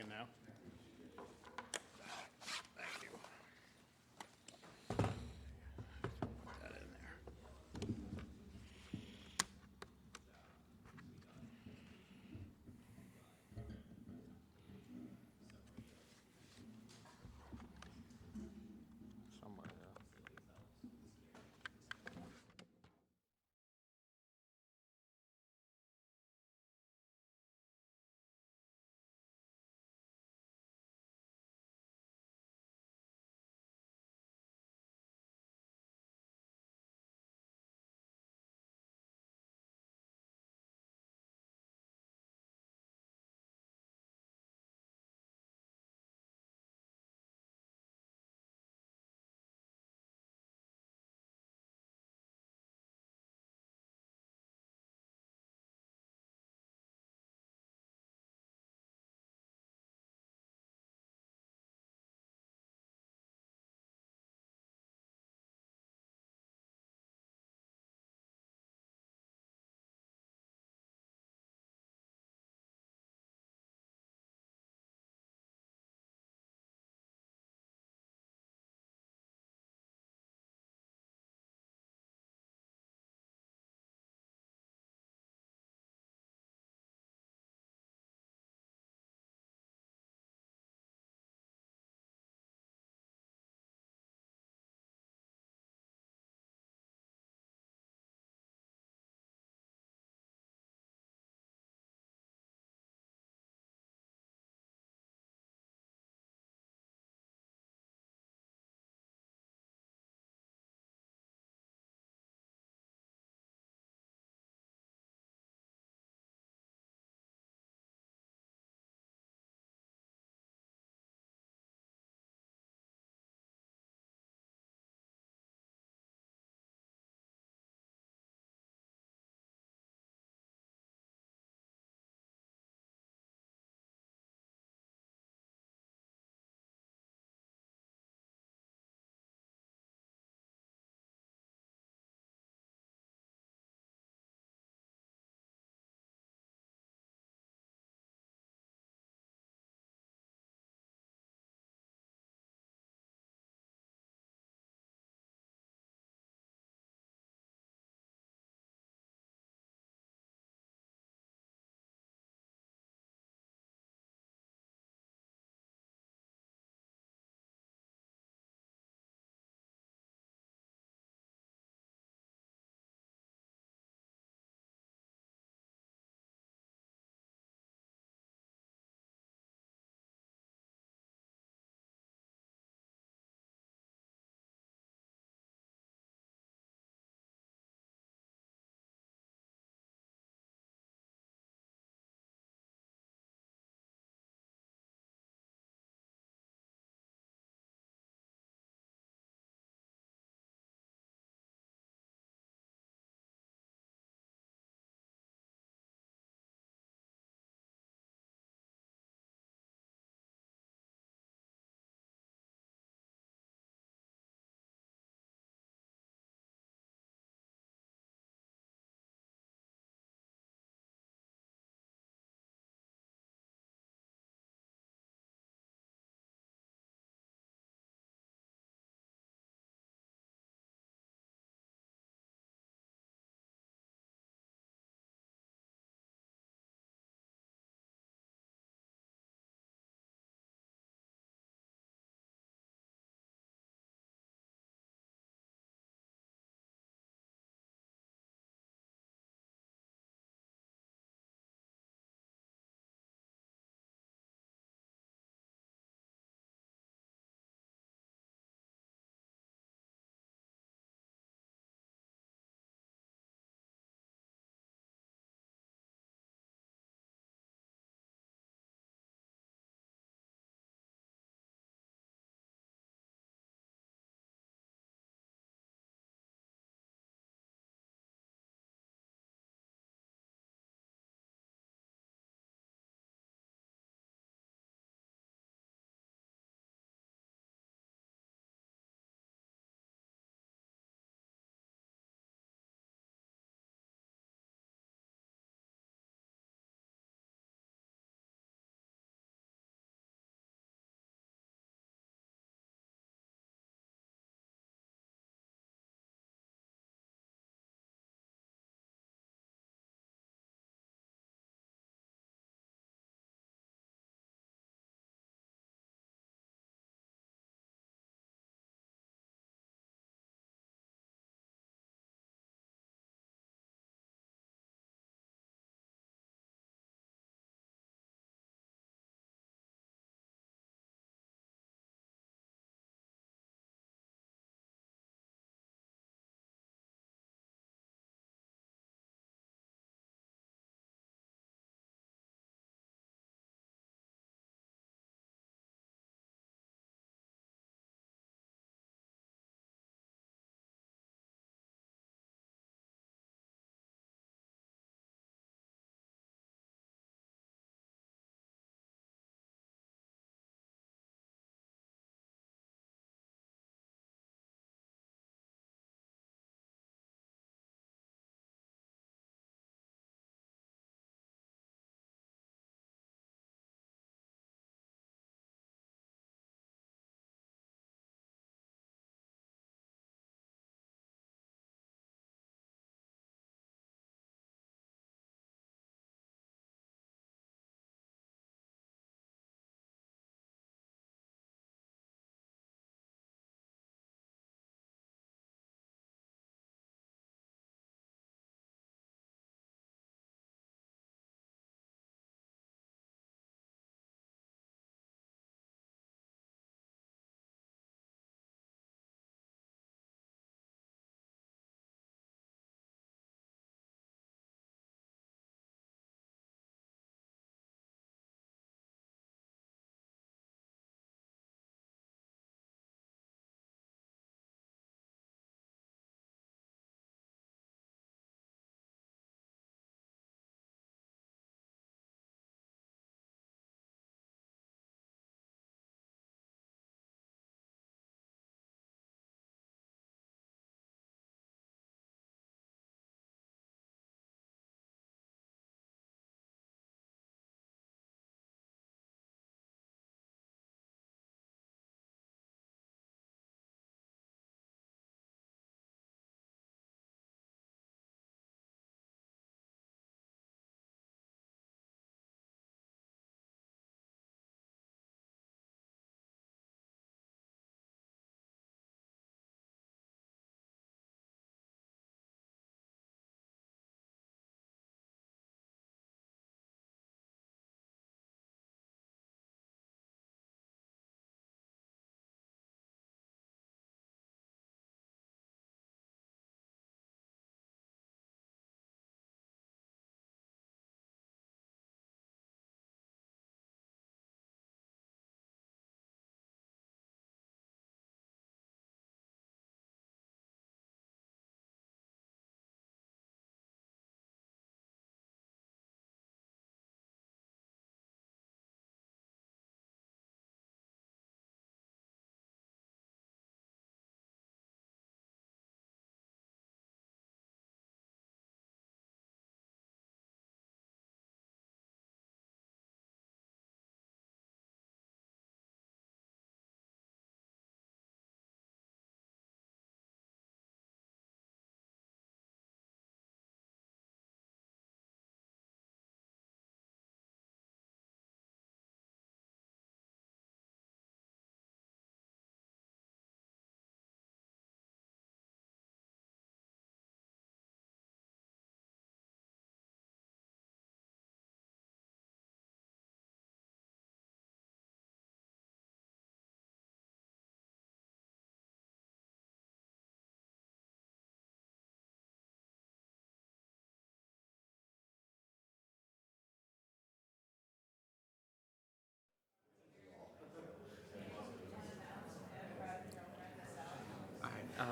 working now. Thank you. Put that in there. Somewhere there.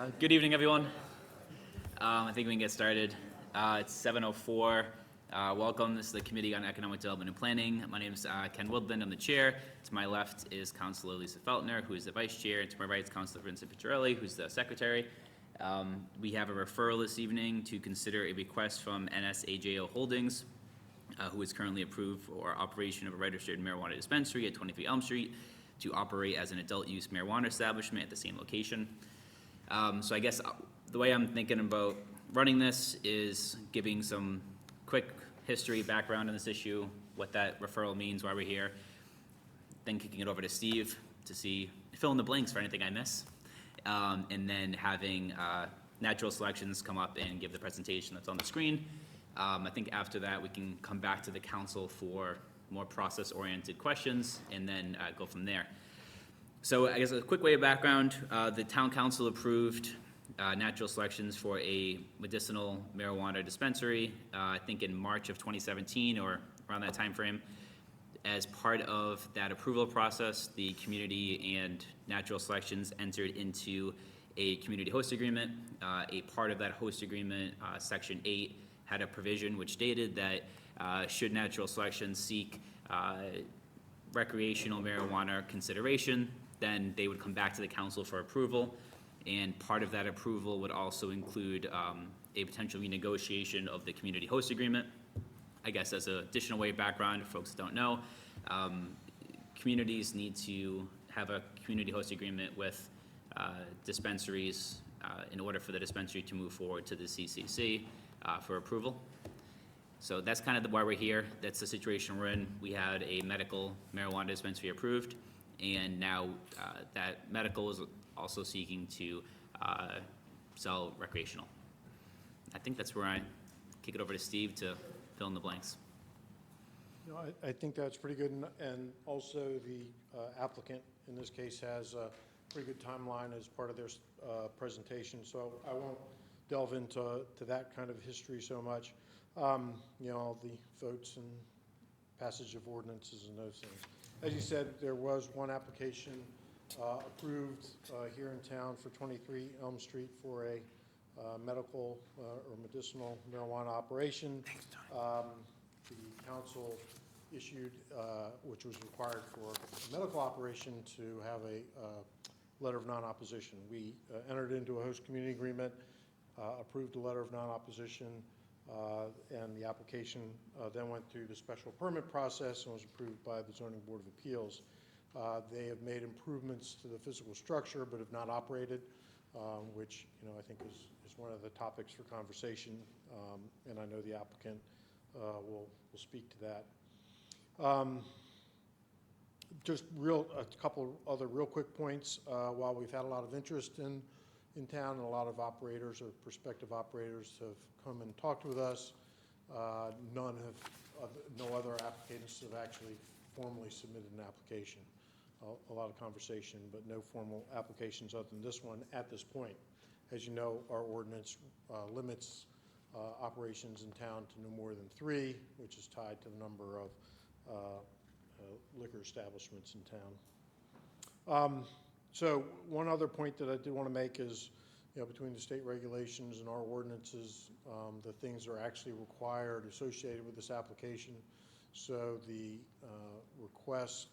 Good evening, everyone. I think we can get started. It's 7:04. Welcome. This is the Committee on Economic Development and Planning. My name is Ken Woodland. I'm the chair. To my left is Councilor Lisa Feltner, who is the vice chair. And to my right is Councilor Vincent Picciarelli, who's the secretary. We have a referral this evening to consider a request from NSAJO Holdings, who is currently approved for operation of a registered marijuana dispensary at 23 Elm Street to operate as an adult-use marijuana establishment at the same location. So I guess the way I'm thinking about running this is giving some quick history, background on this issue, what that referral means, why we're here, then kicking it over to Steve to fill in the blanks for anything I miss, and then having Natural Selections come up and give the presentation that's on the screen. I think after that we can come back to the council for more process-oriented questions and then go from there. So I guess a quick way of background, the town council approved Natural Selections for a medicinal marijuana dispensary, I think in March of 2017 or around that time frame. As part of that approval process, the community and Natural Selections entered into a community host agreement. A part of that host agreement, Section 8, had a provision which stated that should Natural Selections seek recreational marijuana consideration, then they would come back to the council for approval. And part of that approval would also include a potential renegotiation of the community host agreement. I guess as an additional way of background, if folks don't know, communities need to have a community host agreement with dispensaries in order for the dispensary to move forward to the CCC for approval. So that's kind of why we're here. That's the situation we're in. We had a medical marijuana dispensary approved, and now that medical is also seeking to sell recreational. I think that's where I kick it over to Steve to fill in the blanks. No, I think that's pretty good, and also the applicant in this case has a pretty good timeline as part of their presentation, so I won't delve into that kind of history so much. All the votes and passage of ordinances and those things. As you said, there was one application approved here in town for 23 Elm Street for a medical or medicinal marijuana operation. The council issued, which was required for a medical operation, to have a letter of non-opposition. We entered into a host community agreement, approved a letter of non-opposition, and the application then went through the special permit process and was approved by the Zoning Board of Appeals. They have made improvements to the physical structure but have not operated, which I think is one of the topics for conversation, and I know the applicant will speak to that. Just a couple other real quick points. While we've had a lot of interest in town and a lot of operators or prospective operators have come and talked with us, no other applicants have actually formally submitted an application. A lot of conversation, but no formal applications other than this one at this point. As you know, our ordinance limits operations in town to no more than 3, which is tied to the number of liquor establishments in town. So one other point that I do want to make is, between the state regulations and our ordinances, the things that are actually required associated with this application. So the request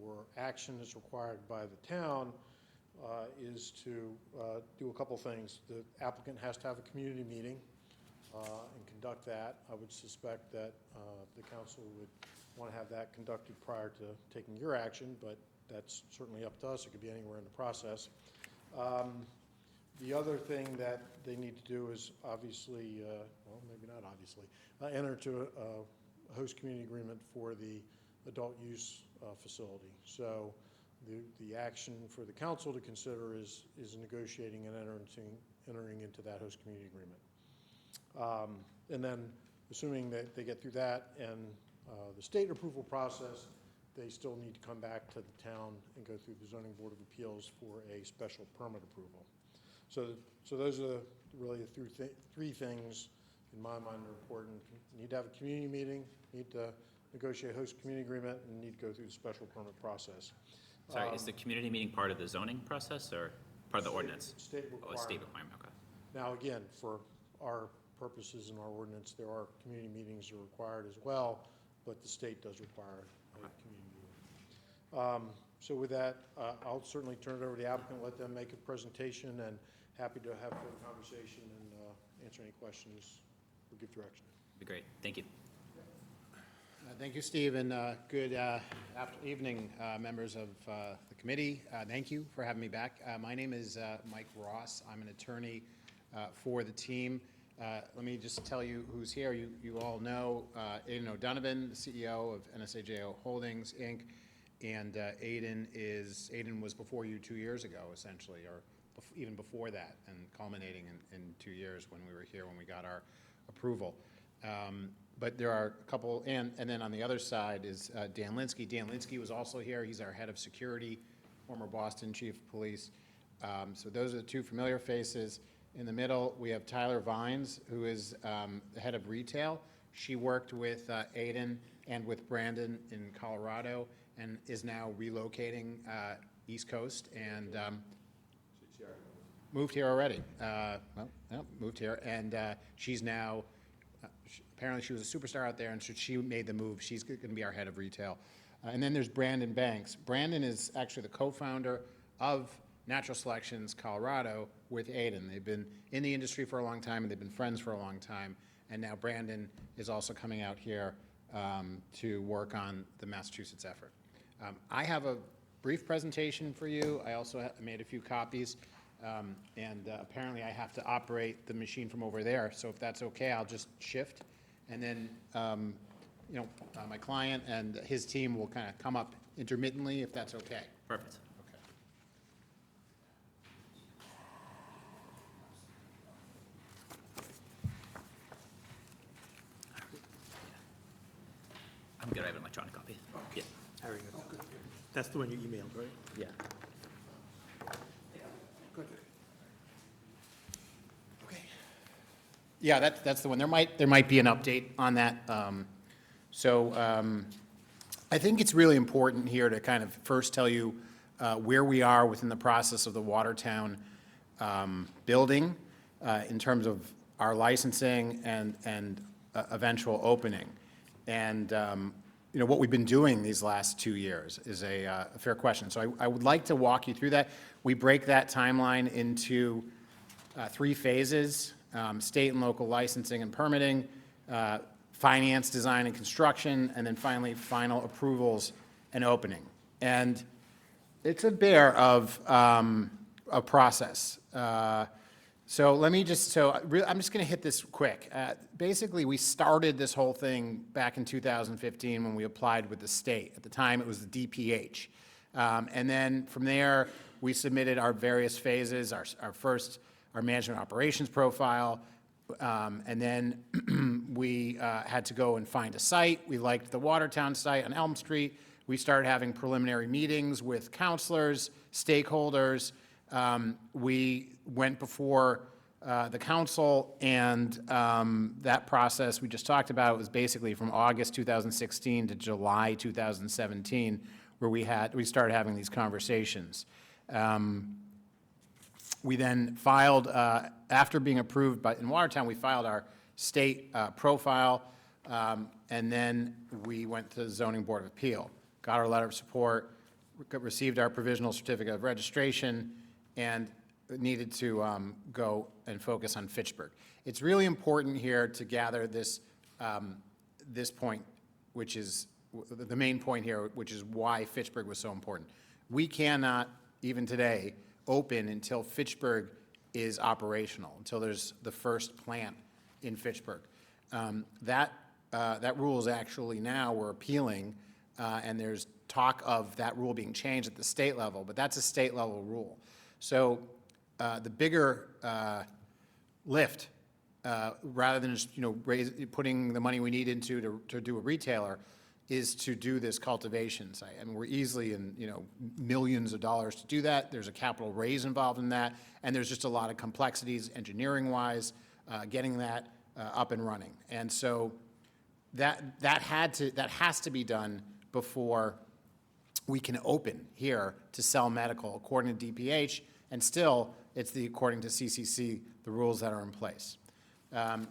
or action that's required by the town is to do a couple things. The applicant has to have a community meeting and conduct that. I would suspect that the council would want to have that conducted prior to taking your action, but that's certainly up to us. It could be anywhere in the process. The other thing that they need to do is obviously, well, maybe not obviously, enter into a host community agreement for the adult use facility. So the action for the council to consider is negotiating and entering into that host community agreement. And then assuming that they get through that and the state approval process, they still need to come back to the town and go through the Zoning Board of Appeals for a special permit approval. So those are really the three things in my mind are important. You need to have a community meeting, need to negotiate a host community agreement, and need to go through the special permit process. Sorry, is the community meeting part of the zoning process or Part of the ordinance? State Oh, a requirement. state requirement, okay. Now, again, for our purposes in our ordinance, there are community meetings are required as well, but the state does require a community meeting. So with that, I'll certainly turn it over to the applicant, let them make a presentation, and happy to have further conversation and answer any questions or give direction. Be great, thank you. Thank you, Steve, and good evening, members of the committee. Thank you for having me back. My name is Mike Ross. I'm an attorney for the team. Let me just tell you who's here. You all know Aidan O'Donovan, the CEO of NSAJO Holdings, Inc., and Aidan was before you 2 years ago, essentially, or even before that, and culminating in 2 years when we were here when we got our approval. But there are a couple, and then on the other side is Dan Linsky. Dan Linsky was also here. He's our head of security, former Boston chief of police. So those are the two familiar faces. In the middle, we have Tyler Vines, who is the head of retail. She worked with Aidan and with Brandon in Colorado and is now relocating East Coast and moved here already. Moved here, and she's now, apparently she was a superstar out there, and so she made the move. She's going to be our head of retail. And then there's Brandon Banks. Brandon is actually the co-founder of Natural Selections Colorado with Aidan. They've been in the industry for a long time, and they've been friends for a long time. And now Brandon is also coming out here to work on the Massachusetts effort. I have a brief presentation for you. I also made a few copies. And apparently I have to operate the machine from over there. So if that's okay, I'll just shift. And then, my client and his team will kind of come up intermittently, if that's okay. Perfect. Okay. I'm good, I have an electronic copy. Yeah. Very good. That's the one you emailed, right? Yeah. Good. Okay. Yeah, that's the one. There might be an update on that. I think it's really important here to kind of first tell you where we are within the process of the Watertown building in terms of our licensing and eventual opening. And what we've been doing these last 2 years is a fair question. So I would like to walk you through that. We break that timeline into 3 phases: state and local licensing and permitting, finance, design, and construction, and then finally final approvals and opening. And it's a bear of a process. I'm just going to hit this quick. Basically, we started this whole thing back in 2015 when we applied with the state. At the time, it was the DPH. And then from there, we submitted our various phases, our management operations profile, and then we had to go and find a site. We liked the Watertown site on Elm Street. We started having preliminary meetings with counselors, stakeholders. We went before the council, and that process we just talked about was basically from August 2016 to July 2017, where we started having these conversations. We then filed, after being approved in Watertown, we filed our state profile, and then we went to the Zoning Board of Appeal, got our letter of support, received our provisional certificate of registration, and needed to go and focus on Fitchburg. It's really important here to gather this point, which is the main point here, which is why Fitchburg was so important. We cannot, even today, open until Fitchburg is operational, until there's the first plant in Fitchburg. That rule is actually now, we're appealing, and there's talk of that rule being changed at the state level, but that's a state level rule. So the bigger lift, rather than just putting the money we need into to do a retailer, is to do this cultivation site. I mean, we're easily in millions of dollars to do that. There's a capital raise involved in that, and there's just a lot of complexities engineering-wise, getting that up and running. And so that has to be done before we can open here to sell medical according to DPH, and still, it's according to CCC, the rules that are in place.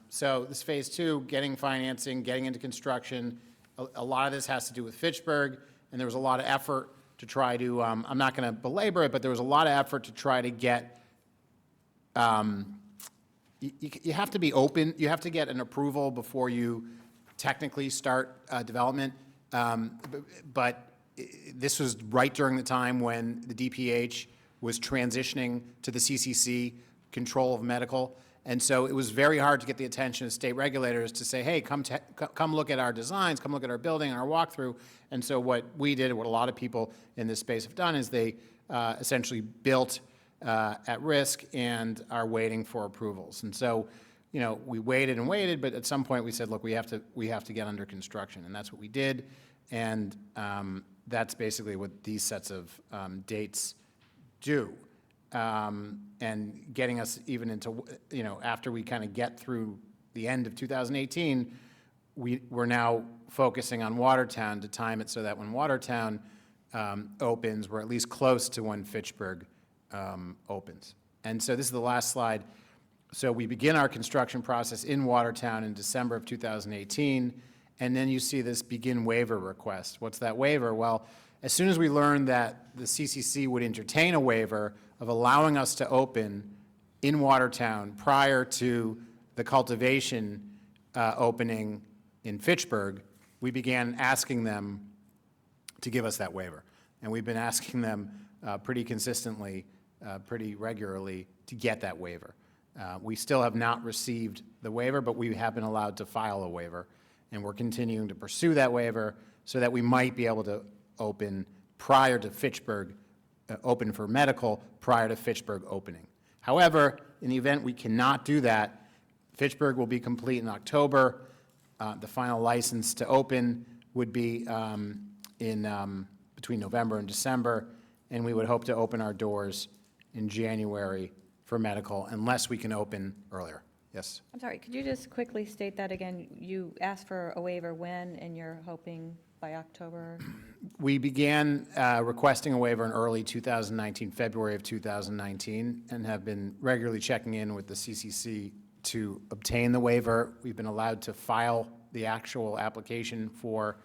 So this phase 2, getting financing, getting into construction, a lot of this has to do with Fitchburg, and there was a lot of effort to try to, I'm not going to belabor it, but there was a lot of effort to try to get, you have to be open, you have to get an approval before you technically start development, but this was right during the time when the DPH was transitioning to the CCC control of medical, and so it was very hard to get the attention of state regulators to say, hey, come look at our designs, come look at our building and our walkthrough. And so what we did, what a lot of people in this space have done, is they essentially built at risk and are waiting for approvals. And so, you know, we waited and waited, but at some point we said, look, we have to get under construction, and that's what we did. And that's basically what these sets of dates do. And getting us even into, you know, after we kind of get through the end of 2018, we're now focusing on Watertown to time it so that when Watertown opens, we're at least close to when Fitchburg opens. And so this is the last slide. So we begin our construction process in Watertown in December of 2018, and then you see this begin waiver request. What's that waiver? Well, as soon as we learned that the CCC would entertain a waiver of allowing us to open in Watertown prior to the cultivation opening in Fitchburg, we began asking them to give us that waiver. And we've been asking them pretty consistently, pretty regularly, to get that waiver. We still have not received the waiver, but we have been allowed to file a waiver. And we're continuing to pursue that waiver so that we might be able to open prior to Fitchburg, open for medical prior to Fitchburg opening. However, in the event we cannot do that, Fitchburg will be complete in October. The final license to open would be between November and December, and we would hope to open our doors in January for medical, unless we can open earlier. Yes? I'm sorry, could you just quickly state that again? You asked for a waiver when, and you're hoping by October? We began requesting a waiver in early 2019, February of 2019, and have been regularly checking in with the CCC to obtain the waiver. We've been allowed to file the actual application for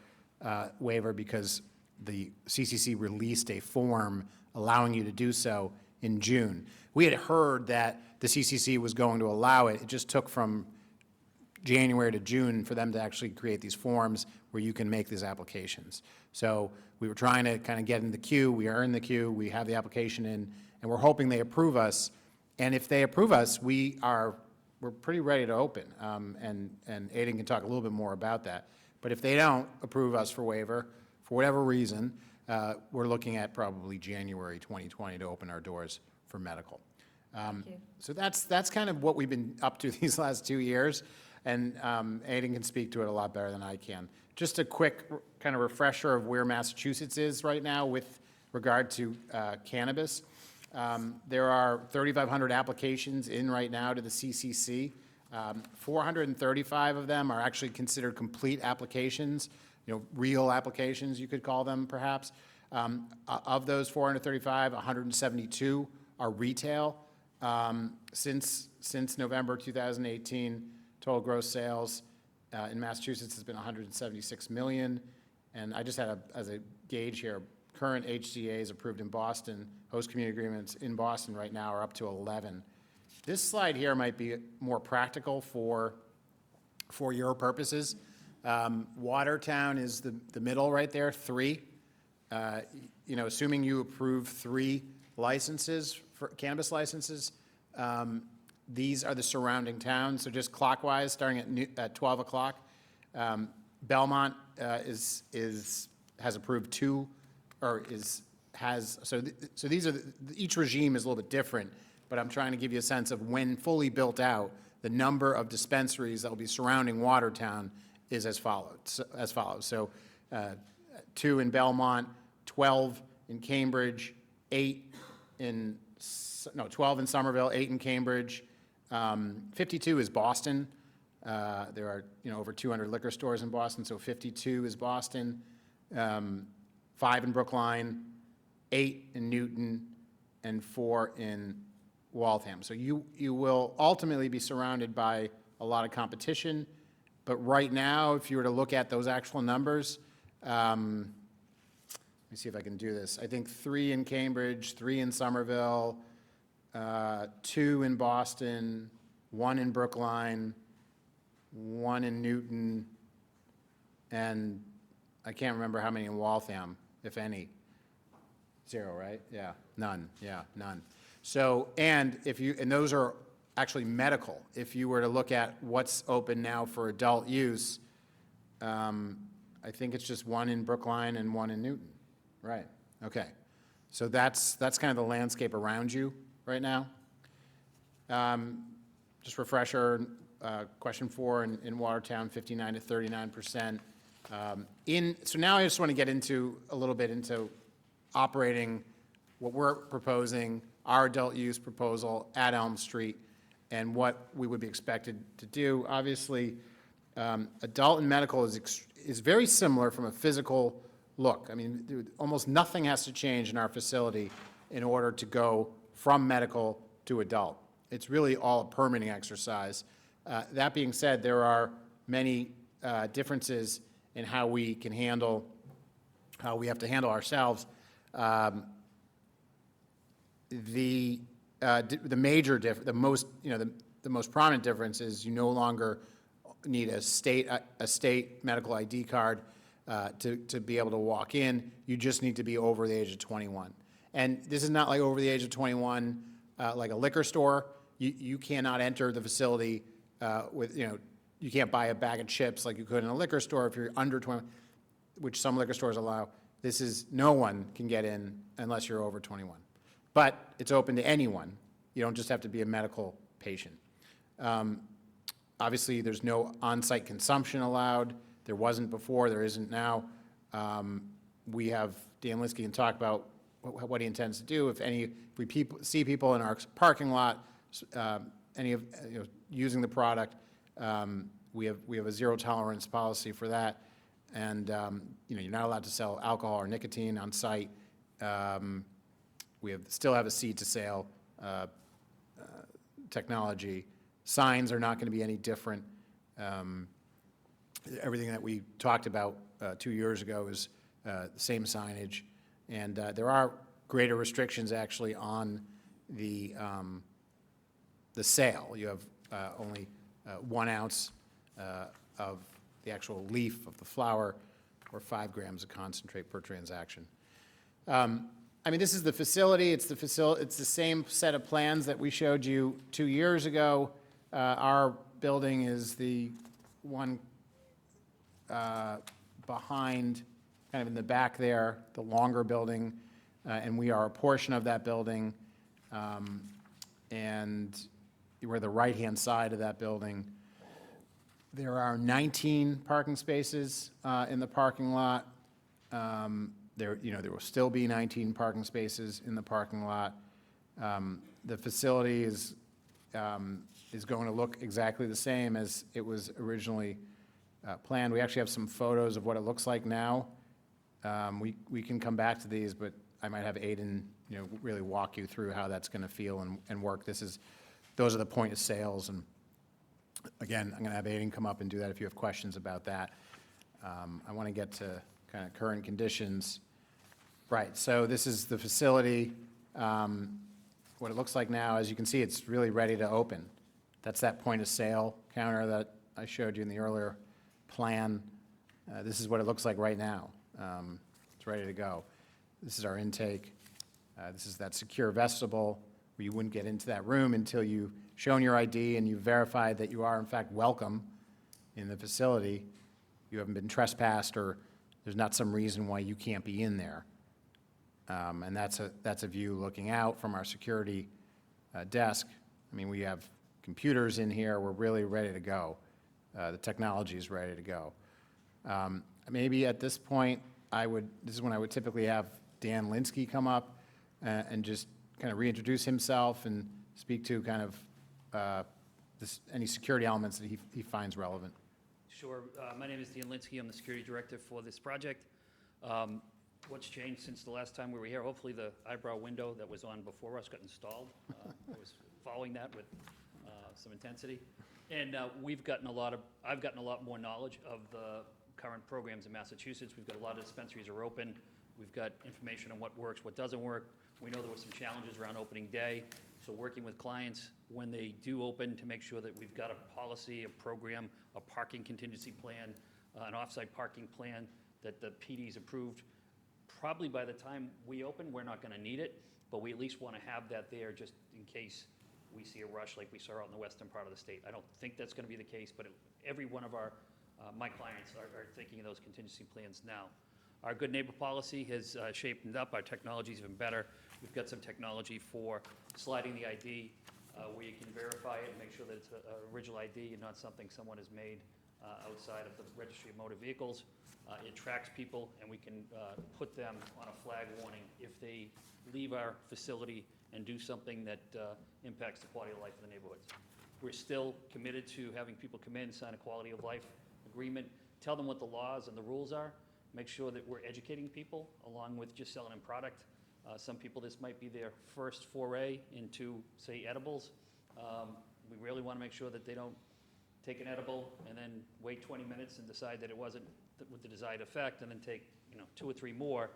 waiver because the CCC released a form allowing you to do so in June. We had heard that the CCC was going to allow it. It just took from January to June for them to actually create these forms where you can make these applications. So we were trying to kind of get in the queue. We are in the queue. We have the application in, and we're hoping they approve us. And if they approve us, we're pretty ready to open. And Aiden can talk a little bit more about that. But if they don't approve us for waiver, for whatever reason, we're looking at probably January 2020 to open our doors for medical. Thank you. So that's kind of what we've been up to these last 2 years, and Aiden can speak to it a lot better than I can. Just a quick kind of refresher of where Massachusetts is right now with regard to cannabis. There are 3,500 applications in right now to the CCC. 435 of them are actually considered complete applications, you know, real applications, you could call them perhaps. Of those 435, 172 are retail. Since November 2018, total gross sales in Massachusetts has been 176 million. And I just had as a gauge here, current HCAs approved in Boston, host community agreements in Boston right now are up to 11. This slide here might be more practical for your purposes. Watertown is the middle right there, 3. You know, assuming you approve 3 licenses, for cannabis licenses, these are the surrounding towns. So just clockwise, starting at 12 o'clock. Belmont has approved 2, or so these are each regime is a little bit different, but I'm trying to give you a sense of when fully built out, the number of dispensaries that will be surrounding Watertown is as follows. So 2 in Belmont, 12 in Cambridge, 12 in Somerville, 8 in Cambridge. 52 is Boston. There are, you know, over 200 liquor stores in Boston, so 52 is Boston. 5 in Brookline, 8 in Newton, and 4 in Waltham. So you will ultimately be surrounded by a lot of competition, but right now, if you were to look at those actual numbers, let me see if I can do this. I think 3 in Cambridge, 3 in Somerville, 2 in Boston, 1 in Brookline, 1 in Newton, and I can't remember how many in Waltham, if any. 0, right? Yeah, none, yeah, none. So, and those are actually medical. If you were to look at what's open now for adult use, I think it's just 1 in Brookline and 1 in Newton. Right, okay. So that's kind of the landscape around you right now. Just refresher, question 4 in Watertown, 59 to 39%. So now I just want to get into a little bit into operating what we're proposing, our adult use proposal at Elm Street, and what we would be expected to do. Obviously, adult and medical is very similar from a physical look. I mean, almost nothing has to change in our facility in order to go from medical to adult. It's really all a permitting exercise. That being said, there are many differences in how we can handle, how we have to handle ourselves. The most prominent difference is you no longer need a state medical ID card to be able to walk in. You just need to be over the age of 21. And this is not like over the age of 21 like a liquor store. You cannot enter the facility with, you can't buy a bag of chips like you could in a liquor store if you're under 20, which some liquor stores allow. No one can get in unless you're over 21. But it's open to anyone. You don't just have to be a medical patient. Obviously, there's no on-site consumption allowed. There wasn't before, there isn't now. We have, Dan Linsky can talk about what he intends to do. If we see people in our parking lot, using the product, we have a zero tolerance policy for that. And you're not allowed to sell alcohol or nicotine on site. We still have a seed to sale technology. Signs are not going to be any different. Everything that we talked about 2 years ago is the same signage. And there are greater restrictions actually on the sale. You have only 1 ounce of the actual leaf of the flower or 5 grams of concentrate per transaction. This is the facility. It's the same set of plans that we showed you 2 years ago. Our building is the one behind, kind of in the back there, the longer building, and we are a portion of that building. And we're the right-hand side of that building. There are 19 parking spaces in the parking lot. There will still be 19 parking spaces in the parking lot. The facility is going to look exactly the same as it was originally planned. We actually have some photos of what it looks like now. We can come back to these, but I might have Aiden, really walk you through how that's going to feel and work. Those are the point of sales, and again, I'm going to have Aiden come up and do that if you have questions about that. I want to get to kind of current conditions. Right, so this is the facility. What it looks like now, as you can see, it's really ready to open. That's that point of sale counter that I showed you in the earlier plan. This is what it looks like right now. It's ready to go. This is our intake. This is that secure vestibule where you wouldn't get into that room until you've shown your ID and you've verified that you are in fact welcome in the facility. You haven't been trespassed or there's not some reason why you can't be in there. And that's a view looking out from our security desk. We have computers in here. We're really ready to go. The technology is ready to go. Maybe at this point, this is when I would typically have Dan Linsky come up and just kind of reintroduce himself and speak to kind of any security elements that he finds relevant. Sure. My name is Dan Linsky. I'm the security director for this project. what's changed since the last time we were here. Hopefully, the eyebrow window that was on before us got installed. I was following that with some intensity. And I've gotten a lot more knowledge of the current programs in Massachusetts. We've got a lot of dispensaries are open. We've got information on what works, what doesn't work. We know there were some challenges around opening day. So working with clients when they do open to make sure that we've got a policy, a program, a parking contingency plan, an off-site parking plan that the PD's approved. Probably by the time we open, we're not going to need it, but we at least want to have that there just in case we see a rush like we saw out in the western part of the state. I don't think that's going to be the case, but every one of my clients are thinking of those contingency plans now. Our good neighbor policy has shaped up. Our technology is even better. We've got some technology for sliding the ID where you can verify it and make sure that it's an original ID and not something someone has made outside of the Registry of Motor Vehicles. It tracks people, and we can put them on a flag warning if they leave our facility and do something that impacts the quality of life in the neighborhoods. We're still committed to having people come in, sign a quality of life agreement, tell them what the laws and the rules are, make sure that we're educating people along with just selling them product. Some people, this might be their first foray into, say, edibles. We really want to make sure that they don't take an edible and then wait 20 minutes and decide that it wasn't with the desired effect, and then take 2 or 3 more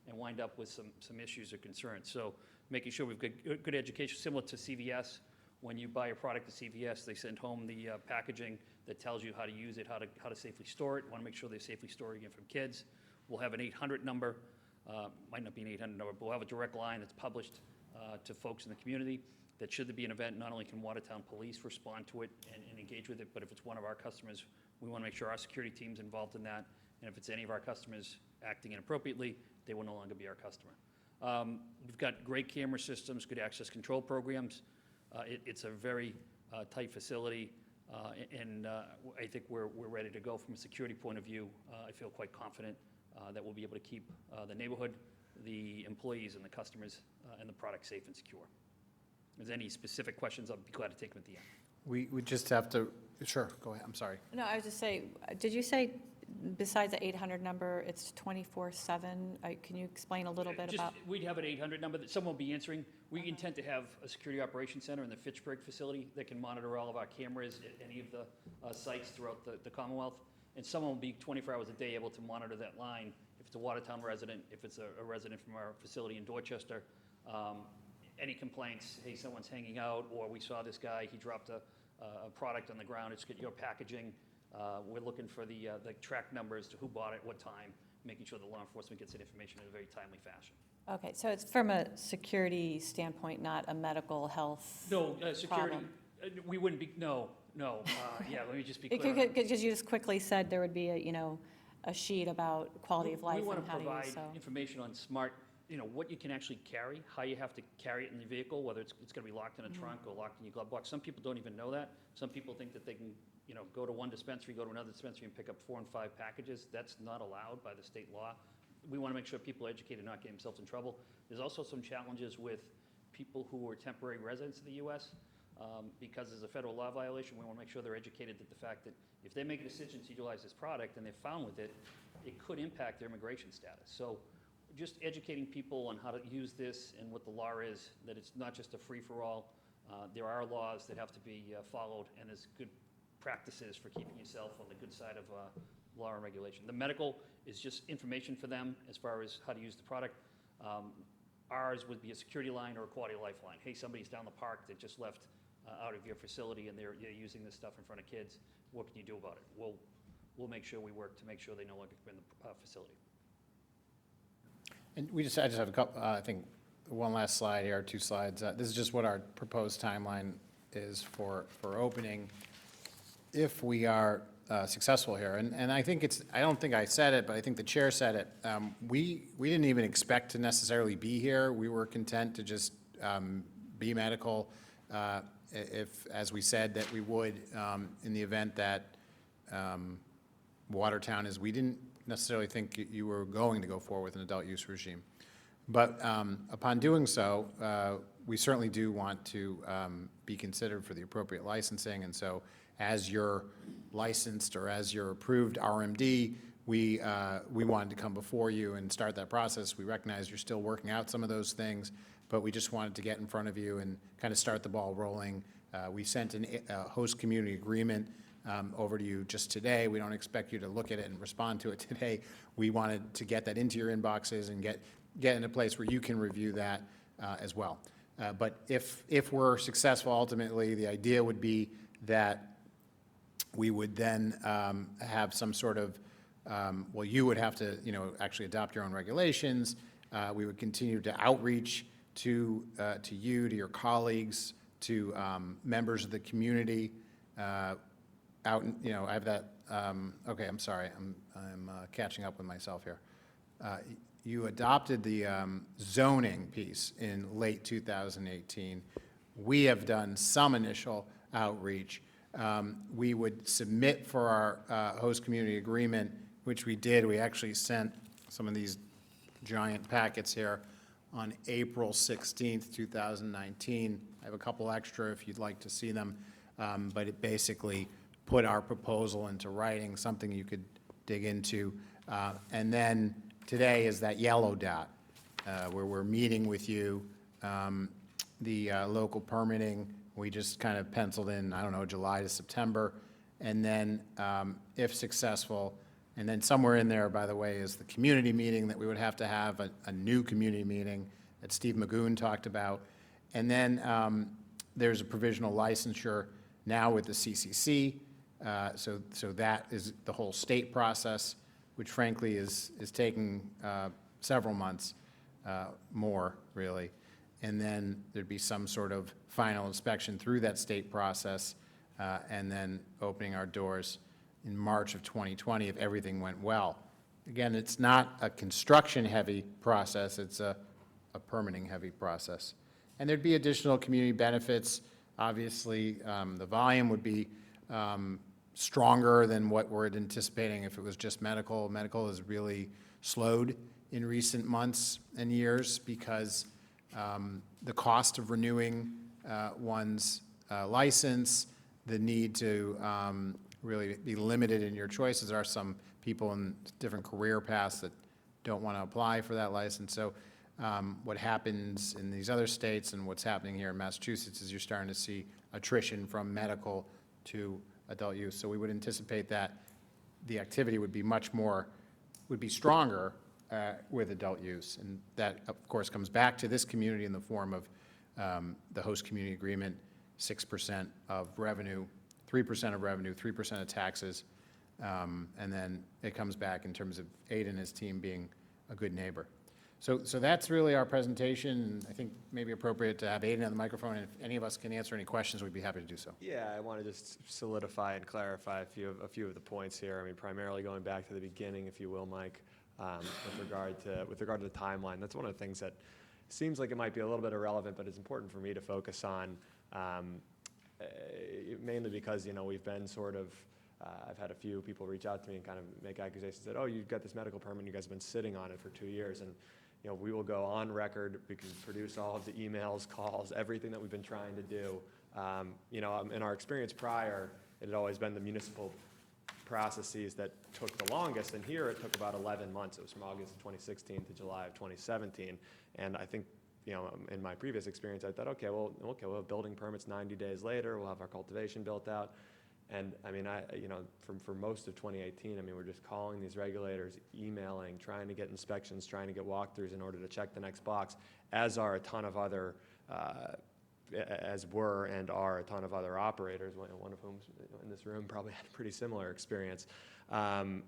and wind up with some issues or concerns. So making sure we've got good education, similar to CVS. When you buy a product at CVS, they send home the packaging that tells you how to use it, how to safely store it. Want to make sure they're safely storing it from kids. We'll have an 800 number. Might not be an 800 number, but we'll have a direct line that's published to folks in the community that should there be an event, not only can Watertown Police respond to it and engage with it, but if it's one of our customers, we want to make sure our security team's involved in that. And if it's any of our customers acting inappropriately, they will no longer be our customer. We've got great camera systems, good access control programs. It's a very tight facility, and I think we're ready to go from a security point of view. I feel quite confident that we'll be able to keep the neighborhood, the employees, and the customers, and the product safe and secure. If there's any specific questions, I'll be glad to take them at the end. We just have to, sure, go ahead, I'm sorry. No, I was just saying, did you say besides the 800 number, it's 24/7? Can you explain a little bit about? We'd have an 800 number that someone will be answering. We intend to have a security operations center in the Fitchburg facility that can monitor all of our cameras at any of the sites throughout the Commonwealth. And someone will be 24 hours a day able to monitor that line. If it's a Watertown resident, if it's a resident from our facility in Dorchester, any complaints, hey, someone's hanging out, or we saw this guy, he dropped a product on the ground, it's got your packaging. We're looking for the track numbers to who bought it, what time, making sure the law enforcement gets that information in a very timely fashion. Okay, so it's from a security standpoint, not a medical health No, security, problem. We wouldn't be, no, yeah, let me just be clear. Because you just quickly said there would be a sheet about quality of life and how to use, so. We want to provide information on smart, what you can actually carry, how you have to carry it in your vehicle, whether it's going to be locked in a trunk or locked in your glove box. Some people don't even know that. Some people think that they can, go to one dispensary, go to another dispensary and pick up 4 and 5 packages. That's not allowed by the state law. We want to make sure people are educated, not get themselves in trouble. There's also some challenges with people who are temporary residents of the U.S. Because there's a federal law violation. We want to make sure they're educated that the fact that if they make a decision to utilize this product and they're found with it, it could impact their immigration status. So just educating people on how to use this and what the law is, that it's not just a free-for-all. There are laws that have to be followed, and there's good practices for keeping yourself on the good side of law and regulation. The medical is just information for them as far as how to use the product. Ours would be a security line or a quality of life line. Hey, somebody's down the park that just left out of your facility and they're using this stuff in front of kids. What can you do about it? We'll make sure we work to make sure they no longer come in the facility. And I just have a couple, I think, one last slide here, 2 slides. This is just what our proposed timeline is for opening if we are successful here. And I think I don't think I said it, but I think the chair said it. We didn't even expect to necessarily be here. We were content to just be medical, if, as we said, that we would in the event that Watertown is, we didn't necessarily think you were going to go forward with an adult use regime. But upon doing so, we certainly do want to be considered for the appropriate licensing. And so as you're licensed or as you're approved RMD, we wanted to come before you and start that process. We recognize you're still working out some of those things, but we just wanted to get in front of you and kind of start the ball rolling. We sent a host community agreement over to you just today. We don't expect you to look at it and respond to it today. We wanted to get that into your inboxes and get in a place where you can review that as well. But if we're successful, ultimately, the idea would be that we would then have some sort of, well, you would have to, actually adopt your own regulations. We would continue to outreach to you, to your colleagues, to members of the community. I have that, okay, I'm sorry, I'm catching up with myself here. You adopted the zoning piece in late 2018. We have done some initial outreach. We would submit for our host community agreement, which we did. We actually sent some of these giant packets here on April 16th, 2019. I have a couple extra if you'd like to see them, but it basically put our proposal into writing, something you could dig into. And then today is that yellow dot where we're meeting with you. The local permitting, we just kind of penciled in, I don't know, July to September. And then if successful, and then somewhere in there, by the way, is the community meeting that we would have to have, a new community meeting that Steve Magoon talked about. And then there's a provisional licensure now with the CCC. So that is the whole state process, which frankly is taking several months more, really. And then there'd be some sort of final inspection through that state process, and then opening our doors in March of 2020 if everything went well. Again, it's not a construction-heavy process, it's a permitting-heavy process. And there'd be additional community benefits. Obviously, the volume would be stronger than what we're anticipating if it was just medical. Medical has really slowed in recent months and years because the cost of renewing one's license, the need to really be limited in your choices. There are some people in different career paths that don't want to apply for that license. So what happens in these other states and what's happening here in Massachusetts is you're starting to see attrition from medical to adult use. So we would anticipate that the activity would be would be stronger with adult use. And that, of course, comes back to this community in the form of the host community agreement, 6% of revenue, 3% of revenue, 3% of taxes. And then it comes back in terms of Aiden and his team being a good neighbor. So that's really our presentation, and I think maybe appropriate to have Aiden on the microphone, and if any of us can answer any questions, we'd be happy to do so. Yeah, I want to just solidify and clarify a few of the points here. I mean, primarily going back to the beginning, if you will, Mike, with regard to the timeline. That's one of the things that seems like it might be a little bit irrelevant, but it's important for me to focus on, mainly because, we've been sort of, I've had a few people reach out to me and kind of make accusations that, oh, you've got this medical permit, you guys have been sitting on it for 2 years. And we will go on record, we can produce all of the emails, calls, everything that we've been trying to do. In our experience prior, it had always been the municipal processes that took the longest, and here it took about 11 months. It was from August of 2016 to July of 2017. And I think, in my previous experience, I thought, okay, we'll have building permits 90 days later, we'll have our cultivation built out. And I mean, for most of 2018, we're just calling these regulators, emailing, trying to get inspections, trying to get walkthroughs in order to check the next box, as are a ton of other, as were and are a ton of other operators, one of whom in this room probably had a pretty similar experience. And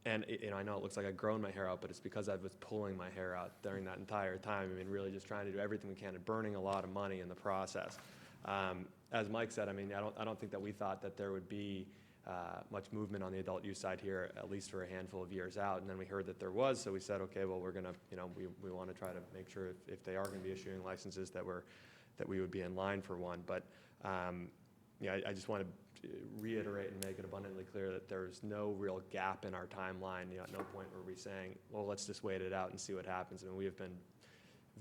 I know it looks like I've grown my hair out, but it's because I was pulling my hair out during that entire time. Really just trying to do everything we can and burning a lot of money in the process. As Mike said, I don't think that we thought that there would be much movement on the adult use side here, at least for a handful of years out. And then we heard that there was, so we said, okay, well, we're gonna, we want to try to make sure if they are going to be issuing licenses that we would be in line for one. But I just want to reiterate and make it abundantly clear that there's no real gap in our timeline. At no point were we saying, well, let's just wait it out and see what happens. We have been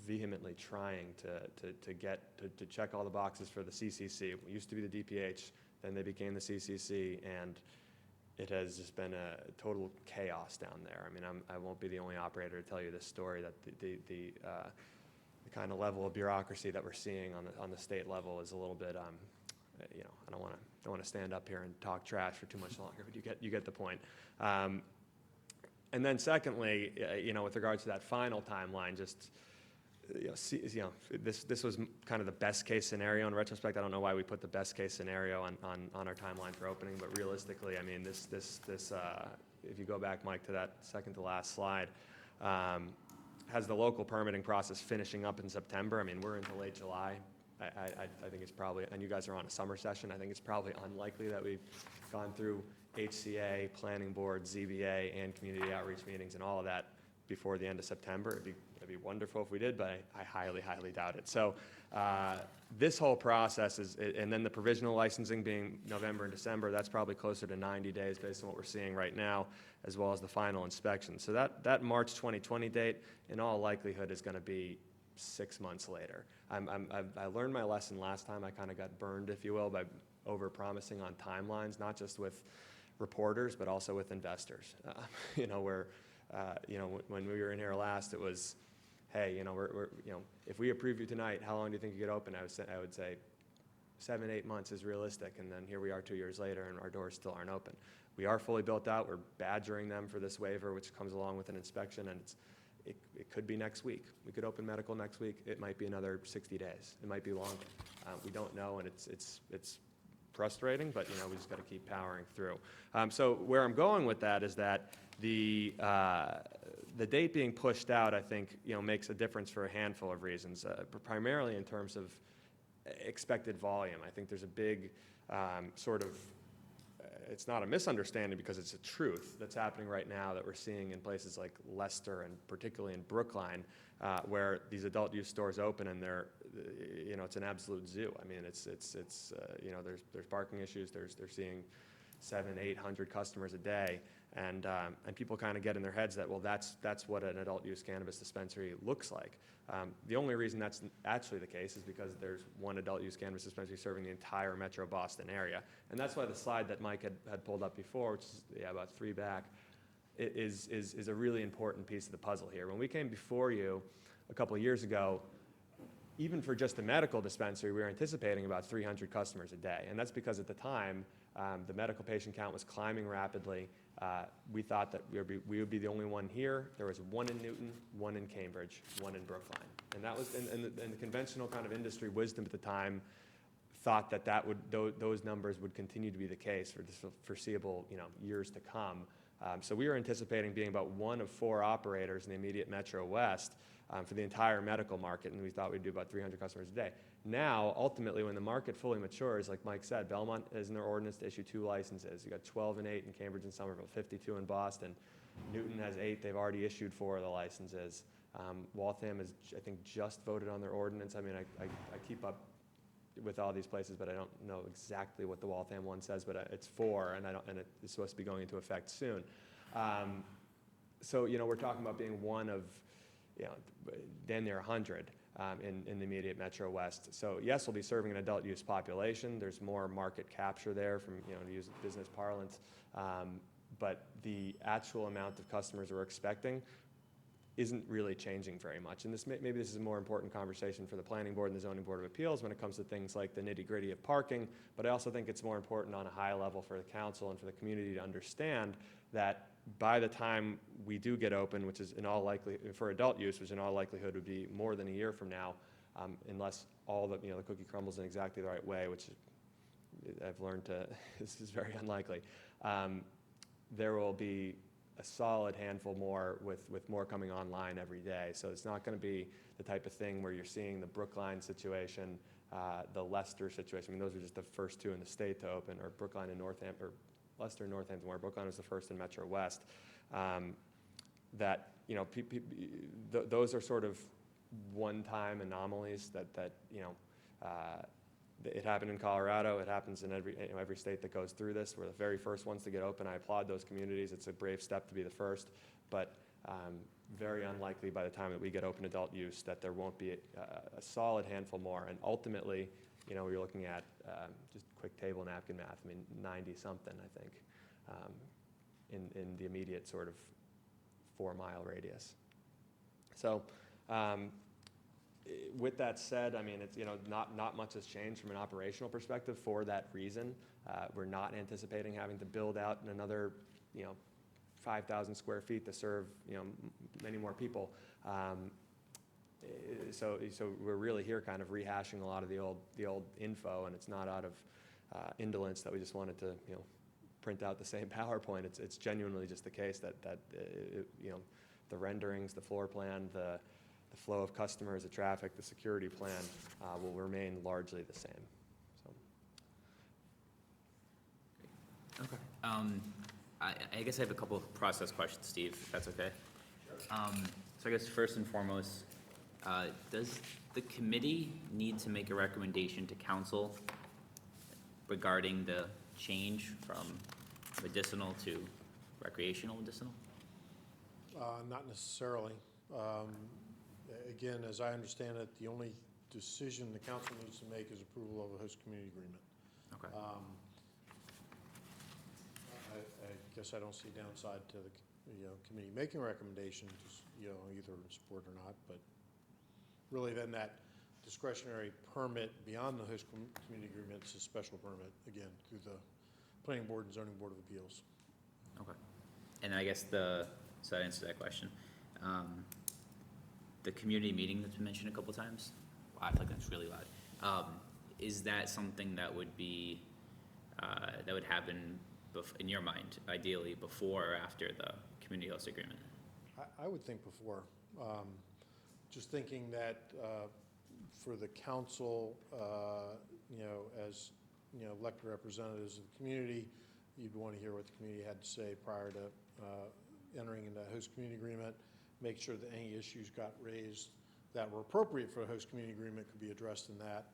vehemently trying to check all the boxes for the CCC. It used to be the DPH, then they became the CCC, and it has just been a total chaos down there. I mean, I won't be the only operator to tell you this story, that the kind of level of bureaucracy that we're seeing on the state level is a little bit, you know, I don't want to stand up here and talk trash for too much longer, but you get the point. And then secondly, you know, with regards to that final timeline, just, this was kind of the best case scenario in retrospect. I don't know why we put the best case scenario on our timeline for opening, but realistically, I mean, this if you go back, Mike, to that second to last slide, has the local permitting process finishing up in September. I mean, we're into late July. I think it's probably, and you guys are on a summer session, I think it's probably unlikely that we've gone through HCA, Planning Board, ZBA, and community outreach meetings and all of that before the end of September. It'd be wonderful if we did, but I highly, highly doubt it. So this whole process is, and then the provisional licensing being November and December, that's probably closer to 90 days based on what we're seeing right now, as well as the final inspection. So that March 2020 date, in all likelihood, is going to be 6 months later. I learned my lesson last time. I kind of got burned, if you will, by over-promising on timelines, not just with reporters, but also with investors. You know, where, you know, when we were in here last, it was, hey, you know, you know, if we approve you tonight, how long do you think you get open? I would say 7, 8 months is realistic, and then here we are 2 years later, and our doors still aren't open. We are fully built out. We're badgering them for this waiver, which comes along with an inspection, and it could be next week. We could open medical next week. It might be another 60 days. It might be longer. We don't know, and it's frustrating, but, you know, we just got to keep powering through. So where I'm going with that is that the date being pushed out, I think, you know, makes a difference for a handful of reasons, primarily in terms of expected volume. I think there's a big sort of, it's not a misunderstanding because it's a truth that's happening right now that we're seeing in places like Leicester and particularly in Brookline, where these adult use stores open and they're, you know, it's an absolute zoo. I mean, it's you know, there's parking issues. They're seeing 700, 800 customers a day, and people kind of get in their heads that, well, that's what an adult use cannabis dispensary looks like. The only reason that's actually the case is because there's one adult use cannabis dispensary serving the entire metro Boston area, and that's why the slide that Mike had pulled up before, which is about 3 back, is a really important piece of the puzzle here. When we came before you a couple of years ago, even for just the medical dispensary, we were anticipating about 300 customers a day, and that's because at the time, the medical patient count was climbing rapidly. We thought that we would be the only one here. There was one in Newton, one in Cambridge, one in Brookline. And that was, and the conventional kind of industry wisdom at the time thought that those numbers would continue to be the case for the foreseeable, you know, years to come. So we were anticipating being about 1 of 4 operators in the immediate Metro West for the entire medical market, and we thought we'd do about 300 customers a day. Now, ultimately, when the market fully matures, like Mike said, Belmont is in their ordinance to issue 2 licenses. You got 12 and 8 in Cambridge and Somerville, 52 in Boston. Newton has 8. They've already issued 4 of the licenses. Waltham has, I think, just voted on their ordinance. I mean, I keep up with all these places, but I don't know exactly what the Waltham one says, but it's 4, and it's supposed to be going into effect soon. So, you know, we're talking about being one of, you know, damn near 100 in the immediate Metro West. So yes, we'll be serving an adult use population. There's more market capture there from, you know, to use business parlance. But the actual amount of customers we're expecting isn't really changing very much. And maybe this is a more important conversation for the Planning Board and the Zoning Board of Appeals when it comes to things like the nitty-gritty of parking, but I also think it's more important on a high level for the council and for the community to understand that by the time we do get open, which is in all likelihood, for adult use, which in all likelihood would be more than a year from now, unless all the, you know, the cookie crumbles in exactly the right way, which I've learned this is very unlikely, there will be a solid handful more with more coming online every day. So it's not going to be the type of thing where you're seeing the Brookline situation, the Leicester situation. I mean, those are just the first 2 in the state to open, or Brookline and Northampton, or Leicester and Northampton, where Brookline was the first in Metro West. That, you know, those are sort of one-time anomalies that you know, it happened in Colorado. It happens in every state that goes through this. We're the very first ones to get open. I applaud those communities. It's a brave step to be the first, but very unlikely by the time that we get open adult use that there won't be a solid handful more. And ultimately, you know, we're looking at just quick table napkin math. I mean, 90-something, I think. in the immediate sort of 4-mile radius. So with that said, I mean, it's, not much has changed from an operational perspective for that reason. We're not anticipating having to build out another, 5,000 square feet to serve, many more people. So we're really here kind of rehashing a lot of the old info, and it's not out of indolence that we just wanted to, print out the same PowerPoint. It's genuinely just the case that the renderings, the floor plan, the flow of customers, the traffic, the security plan will remain largely the same. So. Okay. I guess I have a couple of process questions, Steve, if that's okay. So I guess first and foremost, does the committee need to make a recommendation to council regarding the change from medicinal to recreational medicinal? Not necessarily. Again, as I understand it, the only decision the council needs to make is approval of a host community agreement. Okay. I guess I don't see downside to the, committee making recommendations, either support or not, but really then that discretionary permit beyond the host community agreement is a special permit, again, through the Planning Board and Zoning Board of Appeals. Okay. And I guess so that answers that question. The community meeting that's been mentioned a couple times, wow, I feel like that's really loud. Is that something that would be, that would happen in your mind, ideally, before or after the community host agreement? I would think before. Just thinking that for the council, as, elected representatives of the community, you'd want to hear what the community had to say prior to entering into a host community agreement, make sure that any issues got raised that were appropriate for a host community agreement could be addressed in that,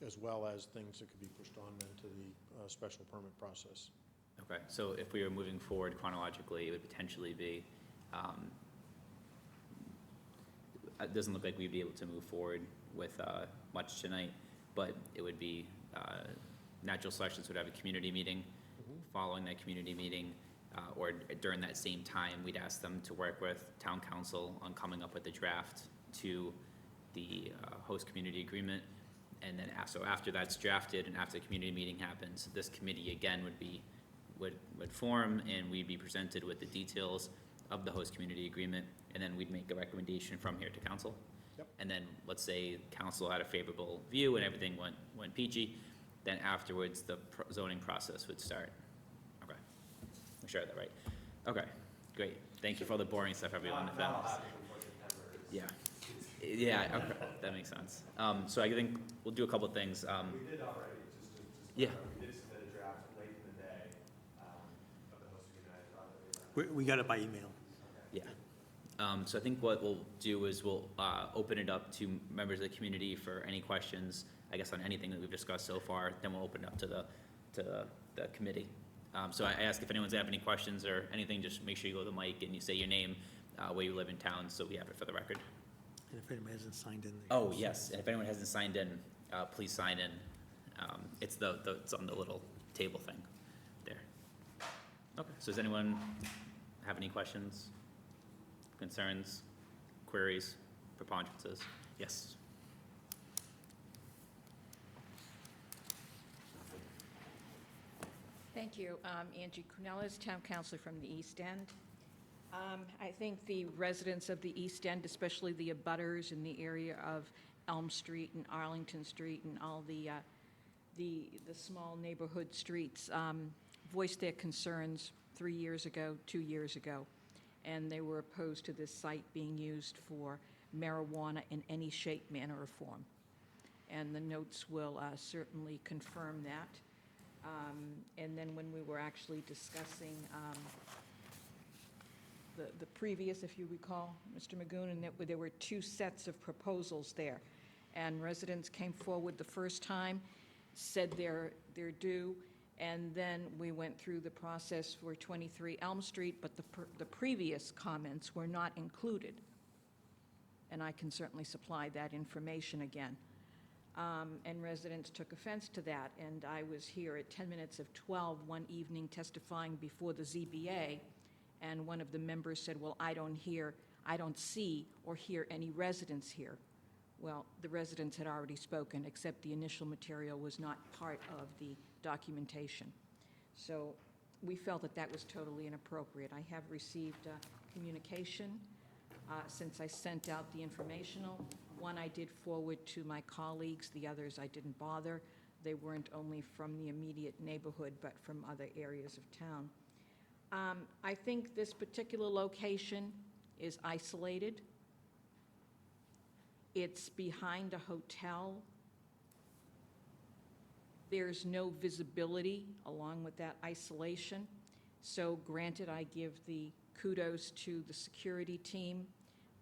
as well as things that could be pushed on into the special permit process. Okay, so if we were moving forward chronologically, it would potentially be, it doesn't look like we'd be able to move forward with much tonight, but it would be, Natural Selections would have a community meeting. Following that community meeting, or during that same time, we'd ask them to work with town council on coming up with a draft to the host community agreement. And then so after that's drafted and after the community meeting happens, this committee again would form, and we'd be presented with the details of the host community agreement, and then we'd make a recommendation from here to council. Yep. And then let's say council had a favorable view and everything went peachy, then afterwards the zoning process would start. Okay, I'm sure I had that right. Okay, great. Thank you for all the boring stuff, everyone. Yeah. Yeah, okay, that makes sense. So I think we'll do a couple of things. We did already, Yeah. We did submit a draft late in the day of the host agreement. We got it by email. Yeah. So I think what we'll do is we'll open it up to members of the community for any questions, I guess, on anything that we've discussed so far. Then we'll open it up to the committee. So I ask if anyone's have any questions or anything, just make sure you go to the mic and you say your name, where you live in town, so we have it for the record. And if anyone hasn't signed in. Oh, yes, and if anyone hasn't signed in, please sign in. It's it's on the little table thing there. Okay, so does anyone have any questions, concerns, queries, preponderances? Yes. Thank you. Angie Cunellas, Town Councilor from the East End. I think the residents of the East End, especially the abutters in the area of Elm Street and Arlington Street and all the small neighborhood streets, voiced their concerns 3 years ago, 2 years ago, and they were opposed to this site being used for marijuana in any shape, manner, or form. And the notes will certainly confirm that. And then when we were actually discussing the previous, if you recall, Mr. Magoon, and there were 2 sets of proposals there. And residents came forward the first time, said their due, and then we went through the process for 23 Elm Street, but the previous comments were not included. And I can certainly supply that information again. and residents took offense to that. And I was here at 10 minutes of 12 one evening testifying before the ZBA, and one of the members said, well, I don't see or hear any residents here. Well, the residents had already spoken, except the initial material was not part of the documentation. So we felt that that was totally inappropriate. I have received communication since I sent out the informational. One I did forward to my colleagues, the others I didn't bother. They weren't only from the immediate neighborhood, but from other areas of town. I think this particular location is isolated. It's behind a hotel. There's no visibility along with that isolation. So granted, I give the kudos to the security team,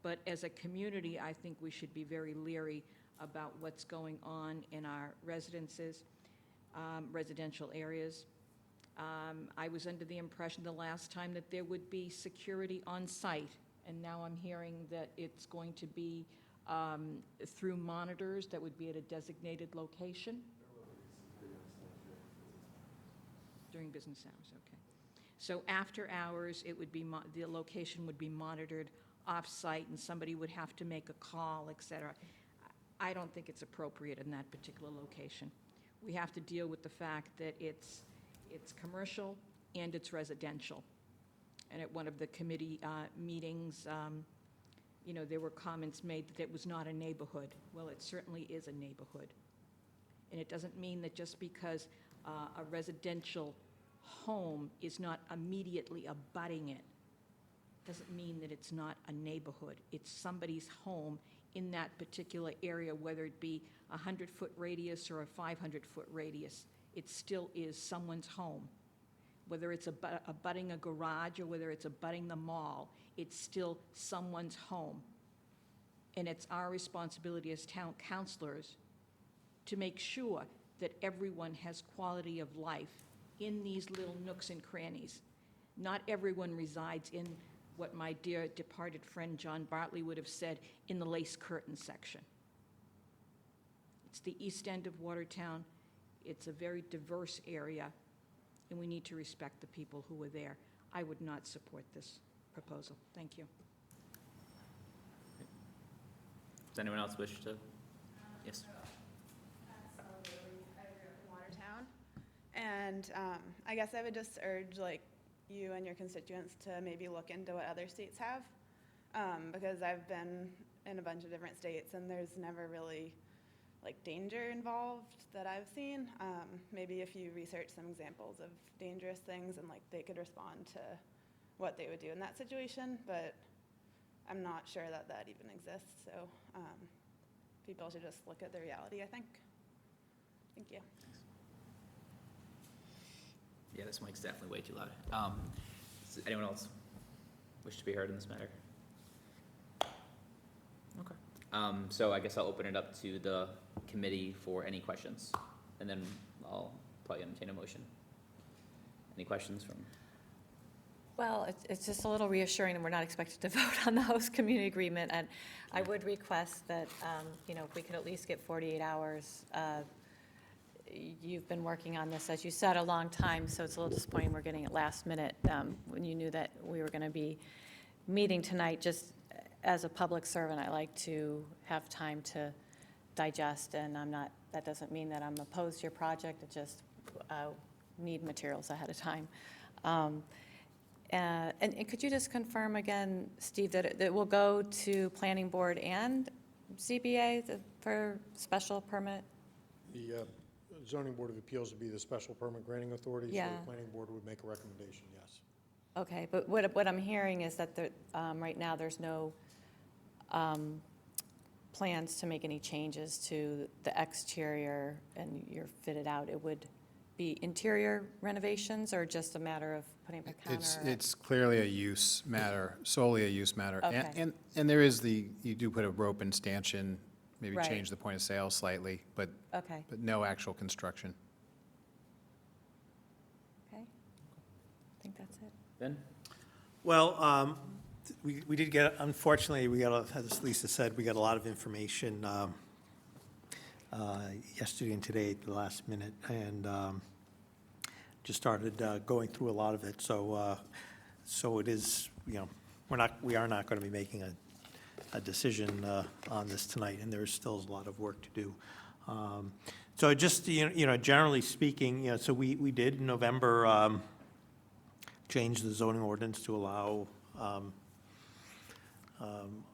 but as a community, I think we should be very leery about what's going on in our residences, residential areas. I was under the impression the last time that there would be security on site, and now I'm hearing that it's going to be through monitors that would be at a designated location. During business hours, okay. So after hours, it would be, the location would be monitored off-site, and somebody would have to make a call, et cetera. I don't think it's appropriate in that particular location. We have to deal with the fact that it's commercial and it's residential. And at one of the committee meetings, you know, there were comments made that it was not a neighborhood. Well, it certainly is a neighborhood. And it doesn't mean that just because a residential home is not immediately abutting it, doesn't mean that it's not a neighborhood. It's somebody's home in that particular area, whether it be a 100-foot radius or a 500-foot radius. It still is someone's home. Whether it's abutting a garage or whether it's abutting the mall, it's still someone's home. And it's our responsibility as town councilors to make sure that everyone has quality of life in these little nooks and crannies. Not everyone resides in what my dear departed friend John Bartley would have said, in the lace curtain section. It's the east end of Watertown. It's a very diverse area, and we need to respect the people who are there. I would not support this proposal. Thank you. Does anyone else wish to? Yes. I grew up in Watertown, and I guess I would just urge you and your constituents to maybe look into what other states have, because I've been in a bunch of different states and there's never really danger involved that I've seen. Maybe if you research some examples of dangerous things and they could respond to what they would do in that situation, but I'm not sure that that even exists. So people should just look at the reality, I think. Thank you. Yeah, this mic's definitely way too loud. Does anyone else wish to be heard in this matter? Okay. So I guess I'll open it up to the committee for any questions, and then I'll probably entertain a motion. Any questions from? Well, it's just a little reassuring that we're not expected to vote on the host community agreement, and I would request that, you know, if we could at least get 48 hours. You've been working on this, as you said, a long time, so it's a little disappointing we're getting it last minute when you knew that we were going to be meeting tonight. Just as a public servant, I like to have time to digest, and that doesn't mean that I'm opposed to your project. It just need materials ahead of time. And could you just confirm again, Steve, that it will go to Planning Board and ZBA for special permit? The Zoning Board of Appeals would be the special permit granting authority. Yeah. So the Planning Board would make a recommendation, yes. Okay, but what I'm hearing is that right now there's no plans to make any changes to the exterior and you're fitted out. It would be interior renovations or just a matter of putting up a counter? It's clearly a use matter, solely a use matter. Okay. And there is you do put a rope and stanchion, maybe Right. change the point of sale slightly, but Okay, no actual construction. okay. I think that's it. Ben? Well, we did get, unfortunately, as Lisa said, we got a lot of information yesterday and today at the last minute, and just started going through a lot of it. So it is, we are not going to be making a decision on this tonight, and there's still a lot of work to do. So just, generally speaking, so we did in November change the zoning ordinance to allow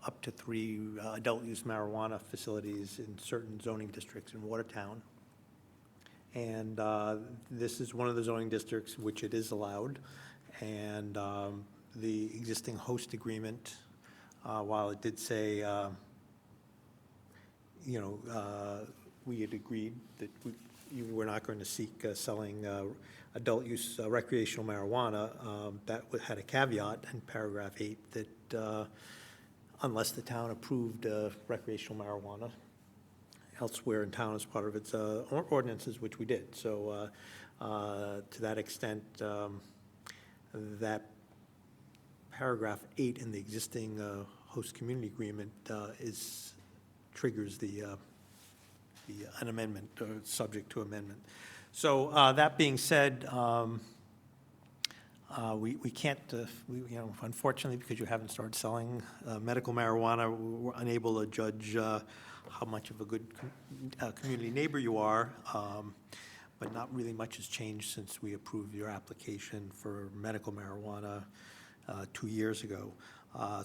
up to 3 adult-use marijuana facilities in certain zoning districts in Watertown. And this is one of the zoning districts which it is allowed. And the existing host agreement, while it did say, we had agreed that you were not going to seek selling adult-use recreational marijuana, that had a caveat in paragraph 8 that unless the town approved recreational marijuana elsewhere in town as part of its ordinances, which we did. So to that extent, that paragraph 8 in the existing host community agreement triggers an amendment, or subject to amendment. So that being said, we can't, unfortunately, because you haven't started selling medical marijuana, we're unable to judge how much of a good community neighbor you are, but not really much has changed since we approved your application for medical marijuana 2 years ago.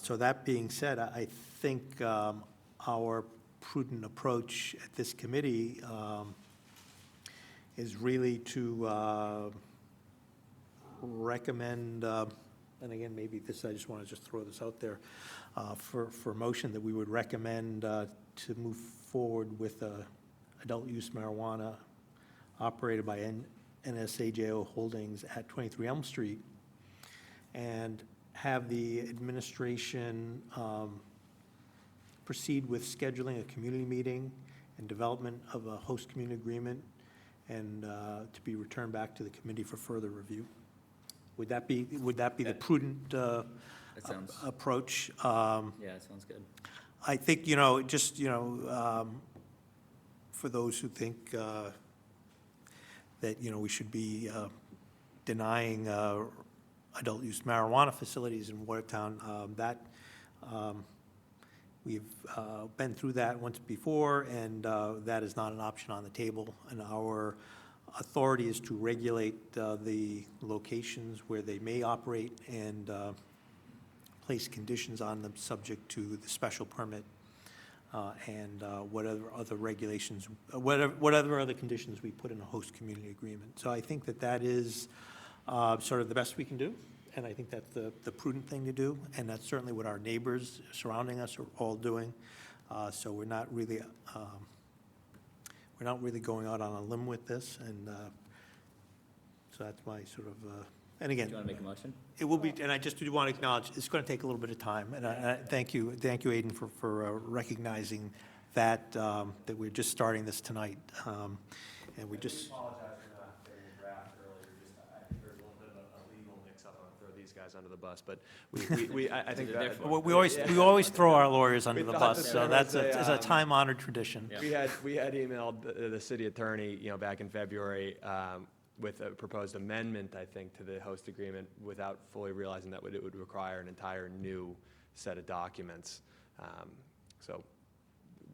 So that being said, I think our prudent approach at this committee is really to recommend, and again, maybe this, I just want to just throw this out there, for motion, that we would recommend to move forward with adult use marijuana operated by NSAJO Holdings at 23 Elm Street, and have the administration proceed with scheduling a community meeting and development of a host community agreement, and to be returned back to the committee for further review. Would that be the prudent approach? Yeah, that sounds good. I think, just, for those who think that, we should be denying adult use marijuana facilities in Watertown, we've been through that once before, and that is not an option on the table. And our authority is to regulate the locations where they may operate and place conditions on them subject to the special permit and whatever other regulations, whatever other conditions we put in a host community agreement. So I think that is sort of the best we can do, and I think that's the prudent thing to do, and that's certainly what our neighbors surrounding us are all doing. So we're not really going out on a limb with this, and so that's my sort of, and again. Do you want to make a motion? It will be, and I just do want to acknowledge, it's going to take a little bit of time, and I thank you, Aidan, for recognizing that, that we're just starting this tonight, and we just. Apologize for not getting a draft earlier, I think there's a little bit of a legal mix-up, I'm gonna throw these guys under the bus, but I think They're that. there for We always throw our lawyers under the thought bus, that so there that's was it's a time-honored tradition. Yeah. We had emailed the city attorney, back in February, with a proposed amendment, I think, to the host agreement without fully realizing that it would require an entire new set of documents. So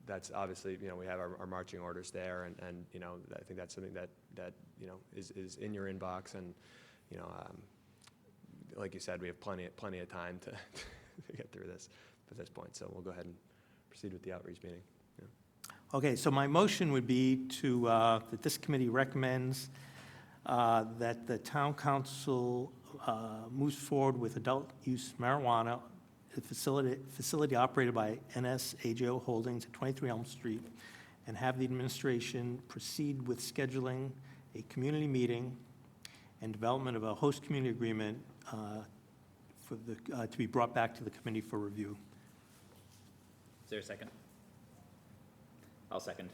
that's obviously, we have our marching orders there, and I think that's something that is in your inbox, and, like you said, we have plenty of time to get through this at this point, so we'll go ahead and proceed with the outreach meeting. Yeah. Okay, so my motion would be that this committee recommends that the town council moves forward with adult use marijuana, a facility operated by NSAJO Holdings at 23 Elm Street, and have the administration proceed with scheduling a community meeting and development of a host community agreement to be brought back to the committee for review. Is there a second? I'll second.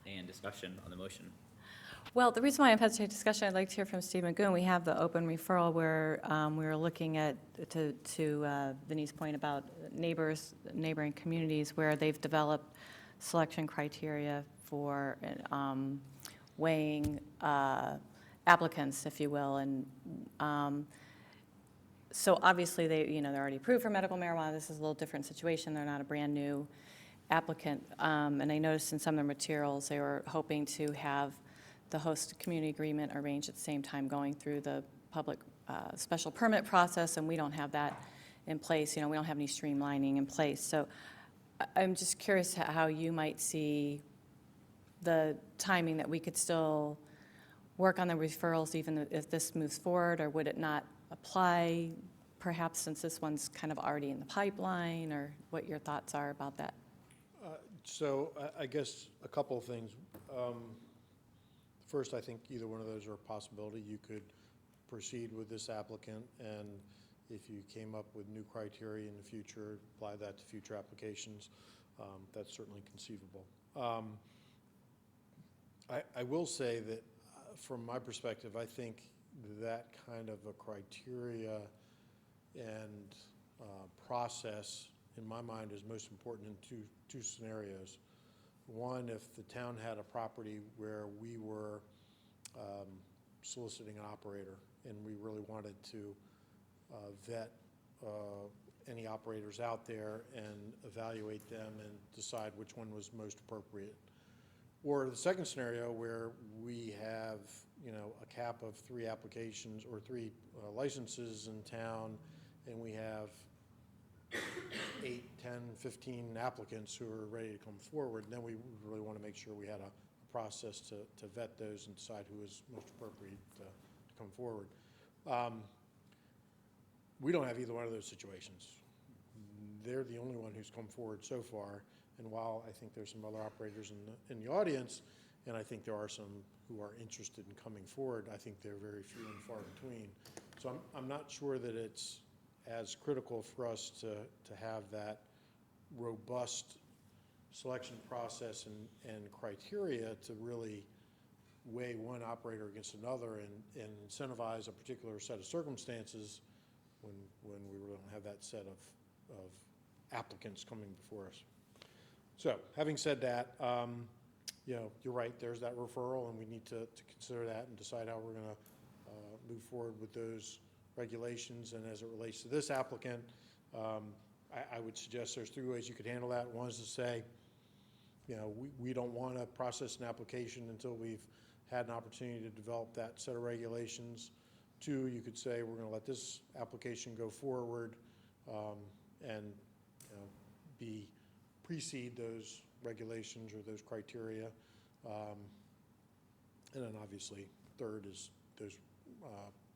And discussion on the motion. Well, the reason why I'm hesitating discussion, I'd like to hear from Steve Magoon. We have the open referral where we were looking at, to Vinnie's point about neighboring communities where they've developed selection criteria for weighing applicants, if you will. And so obviously they're already approved for medical marijuana. This is a little different situation. They're not a brand-new applicant. And I noticed in some of their materials, they were hoping to have the host community agreement arranged at the same time going through the public special permit process, and we don't have that in place. We don't have any streamlining in place. So I'm just curious how you might see the timing that we could still work on the referrals even if this moves forward, or would it not apply perhaps since this one's kind of already in the pipeline, or what your thoughts are about that? So I guess a couple of things. First, I think either one of those are a possibility. You could proceed with this applicant, and if you came up with new criteria in the future, apply that to future applications. That's certainly conceivable. I will say that from my perspective, I think that kind of a criteria and process, in my mind, is most important in two scenarios. One, if the town had a property where we were soliciting an operator and we really wanted to vet any operators out there and evaluate them and decide which one was most appropriate. Or the second scenario where we have, a cap of 3 applications or 3 licenses in town, and we have 8, 10, 15 applicants who are ready to come forward, and then we really want to make sure we had a process to vet those and decide who is most appropriate to come forward. We don't have either one of those situations. They're the only one who's come forward so far, and while I think there's some other operators in the audience, and I think there are some who are interested in coming forward, I think they're very few and far between. So I'm not sure that it's as critical for us to have that robust selection process and criteria to really weigh one operator against another and incentivize a particular set of circumstances when we really don't have that set of applicants coming before us. So having said that, you're right, there's that referral, and we need to consider that and decide how we're going to move forward with those regulations. And as it relates to this applicant, I would suggest there's 3 ways you could handle that. One is to say, we don't want to process an application until we've had an opportunity to develop that set of regulations. 2, you could say we're going to let this application go forward and precede those regulations or those criteria. And then obviously, third is those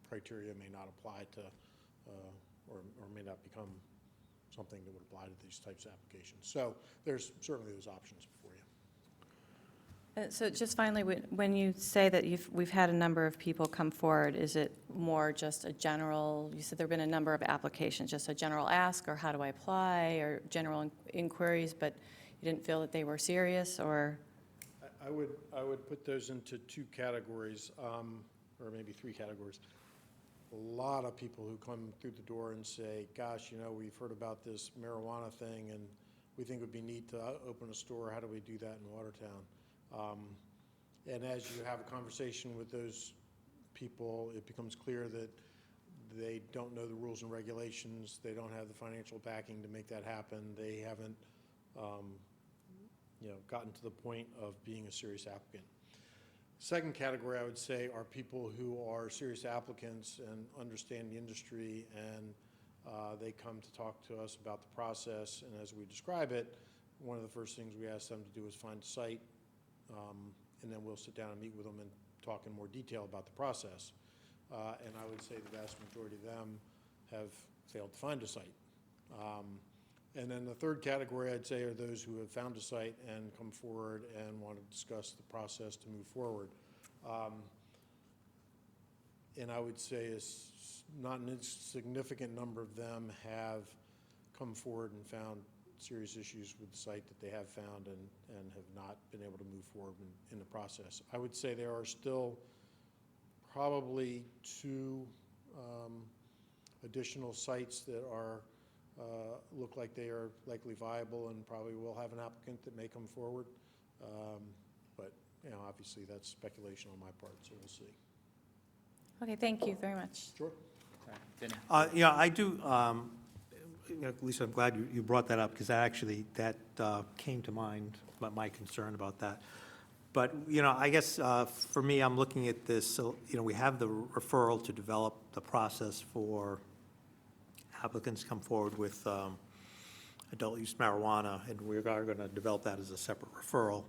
criteria may not apply to or may not become something that would apply to these types of applications. So there's certainly those options before you. So just finally, when you say that we've had a number of people come forward, is it more just a general, you said there have been a number of applications, just a general ask, or how do I apply, or general inquiries, but you didn't feel that they were serious, or? I would put those into 2 categories, or maybe 3 categories. A lot of people who come through the door and say, gosh, we've heard about this marijuana thing, and we think it would be neat to open a store. How do we do that in Watertown? And as you have a conversation with those people, it becomes clear that they don't know the rules and regulations. They don't have the financial backing to make that happen. They haven't, gotten to the point of being a serious applicant. Second category, I would say, are people who are serious applicants and understand the industry, and they come to talk to us about the process. And as we describe it, one of the first things we ask them to do is find a site, and then we'll sit down and meet with them and talk in more detail about the process. And I would say the vast majority of them have failed to find a site. And then the third category, I'd say, are those who have found a site and come forward and want to discuss the process to move forward. And I would say not an insignificant number of them have come forward and found serious issues with the site that they have found and have not been able to move forward in the process. I would say there are still probably 2 additional sites that are look like they are likely viable, and probably will have an applicant that may come forward. But, you know, obviously, that's speculation on my part, so we'll see. Okay, thank you very much. Sure. Vinnie? Yeah, I do, Lisa, I'm glad you brought that up, because that came to mind, my concern about that. But, you know, I guess for me, I'm looking at this, so, you know, we have the referral to develop the process for applicants come forward with adult use marijuana, and we are going to develop that as a separate referral.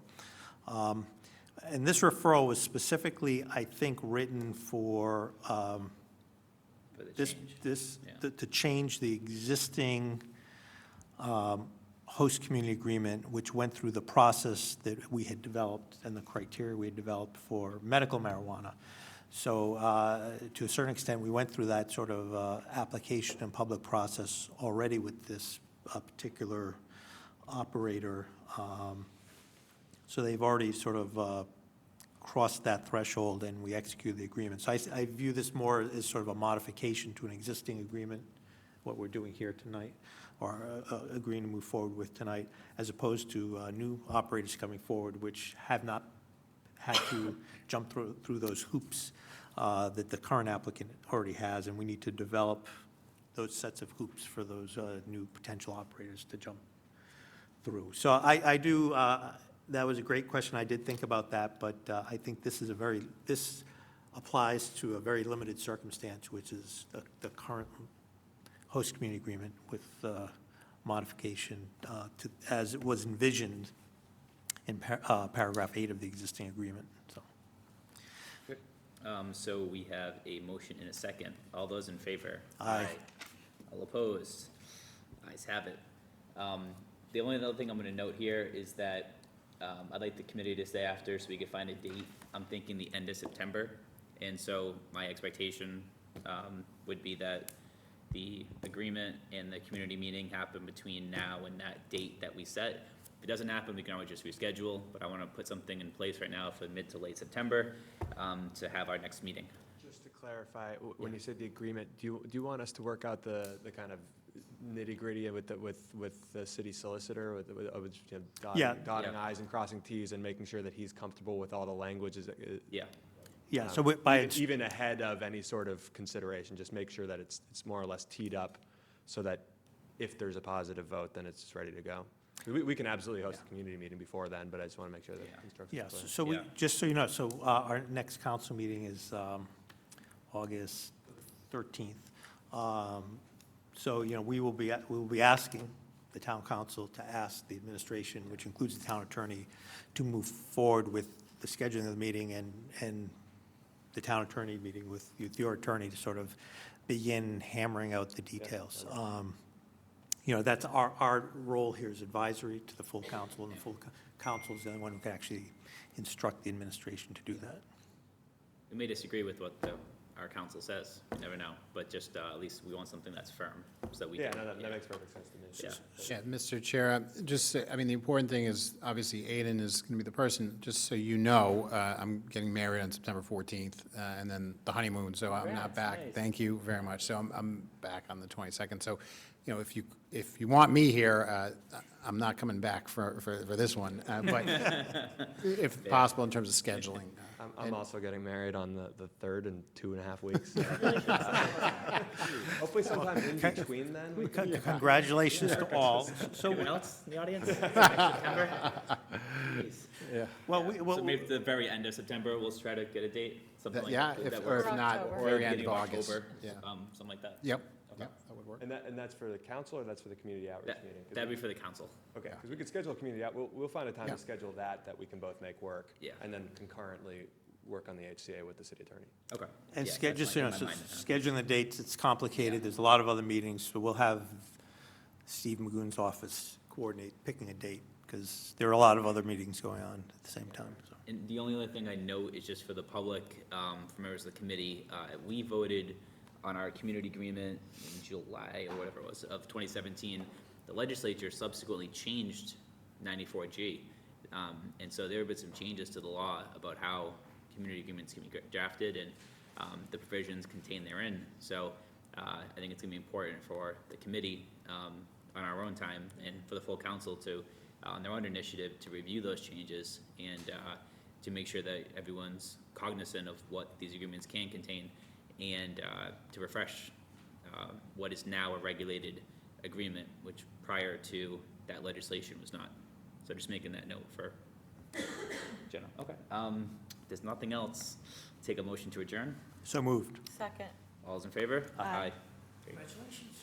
And this referral was specifically, I think, written for For the change. Yeah. to change the existing host community agreement, which went through the process that we had developed and the criteria we had developed for medical marijuana. So to a certain extent, we went through that sort of application and public process already with this particular operator. So they've already sort of crossed that threshold, and we executed the agreement. So I view this more as sort of a modification to an existing agreement, what we're doing here tonight, or agreeing to move forward with tonight, as opposed to new operators coming forward, which have not had to jump through those hoops that the current applicant already has, and we need to develop those sets of hoops for those new potential operators to jump through. So I do, that was a great question. I did think about that, but I think this applies to a very limited circumstance, which is the current host community agreement with modification as it was envisioned in paragraph 8 of the existing agreement. So. So we have a motion and a second. All those in favor? Aye. All opposed? Ayes have it. The only other thing I'm gonna note here is that I'd like the committee to stay after so we can find a date. I'm thinking the end of September. And so my expectation would be that the agreement and the community meeting happen between now and that date that we set. If it doesn't happen, we can always just reschedule, but I want to put something in place right now for mid to late September to have our next meeting. Just to clarify, when you said the agreement, do you want us to work out the kind of nitty-gritty with the city solicitor, with you know, dotting Yeah. I's and crossing T's and making sure that he's comfortable with all the language? Yeah. Yeah, so by even ahead of any sort of consideration, just make sure that it's more or less teed up so that if there's a positive vote, then it's ready to go. We can absolutely host a community meeting before then, but I just want to make sure that the instructions are clear. so we, Yeah. just so you know, so our next council meeting is August 13th. So, you know, we will be asking the town council to ask the administration, which includes the town attorney, to move forward with the scheduling of the meeting and the town attorney meeting with your attorney to sort of begin hammering out the details. You know, that's our role here is advisory to the full council, and the full council is the only one who can actually instruct the administration to do that. We may disagree with what our council says, you never know, but just at least we want something that's firm, so that we Yeah, can. no, that makes perfect sense to me. Yeah. Yeah, Mr. Chair, I mean, the important thing is, obviously, Aiden is going to be the person, just so you know, I'm getting married on September 14th, and then the honeymoon, so I'm not Congrats, back. nice. Thank you very much. So I'm back on the 22nd. So, you know, if you want me here, I'm not coming back for this one, but if possible, in terms of scheduling. I'm also getting married on the 3rd in 2.5 weeks. Hopefully sometime in between then. we can- Congratulations to all. So, Anyone else in the audience? Next September? Jeez. Yeah. So maybe at the very end of September, we'll try to get a date, something like Yeah, that. if works. not, October. very end Beginning of of August. October, Yeah. something like that. Yep, Okay. yep, that would work. And that's for the council, or that's for the community outreach That, meeting? 'Cause that'd we- be for the council. Okay, because we could schedule a community out, we'll find a time Yeah. to schedule that we can both make work. Yeah. And then concurrently work on the HCA with the city attorney. Okay. and Yeah, schedule, that's you know, in my so mind now. scheduling the dates, it's complicated. There's a lot of other meetings, so we'll have Steve Magoon's office coordinate picking a date, because there are a lot of other meetings going on at the same time, so. And the only other thing I note is just for the public, for members of the committee, we voted on our community agreement in July or whatever it was of 2017. The legislature subsequently changed 94G. And so there have been some changes to the law about how community agreements can be drafted and the provisions contained therein. So I think it's gonna be important for the committee on our own time and for the full council to, on their own initiative, to review those changes and to make sure that everyone's cognizant of what these agreements can contain and to refresh what is now a regulated agreement, which prior to that legislation was not. So just making that note for Jenna. Okay. There's nothing else. Take a motion to adjourn. So moved. Second. All's in favor? Aye. Congratulations.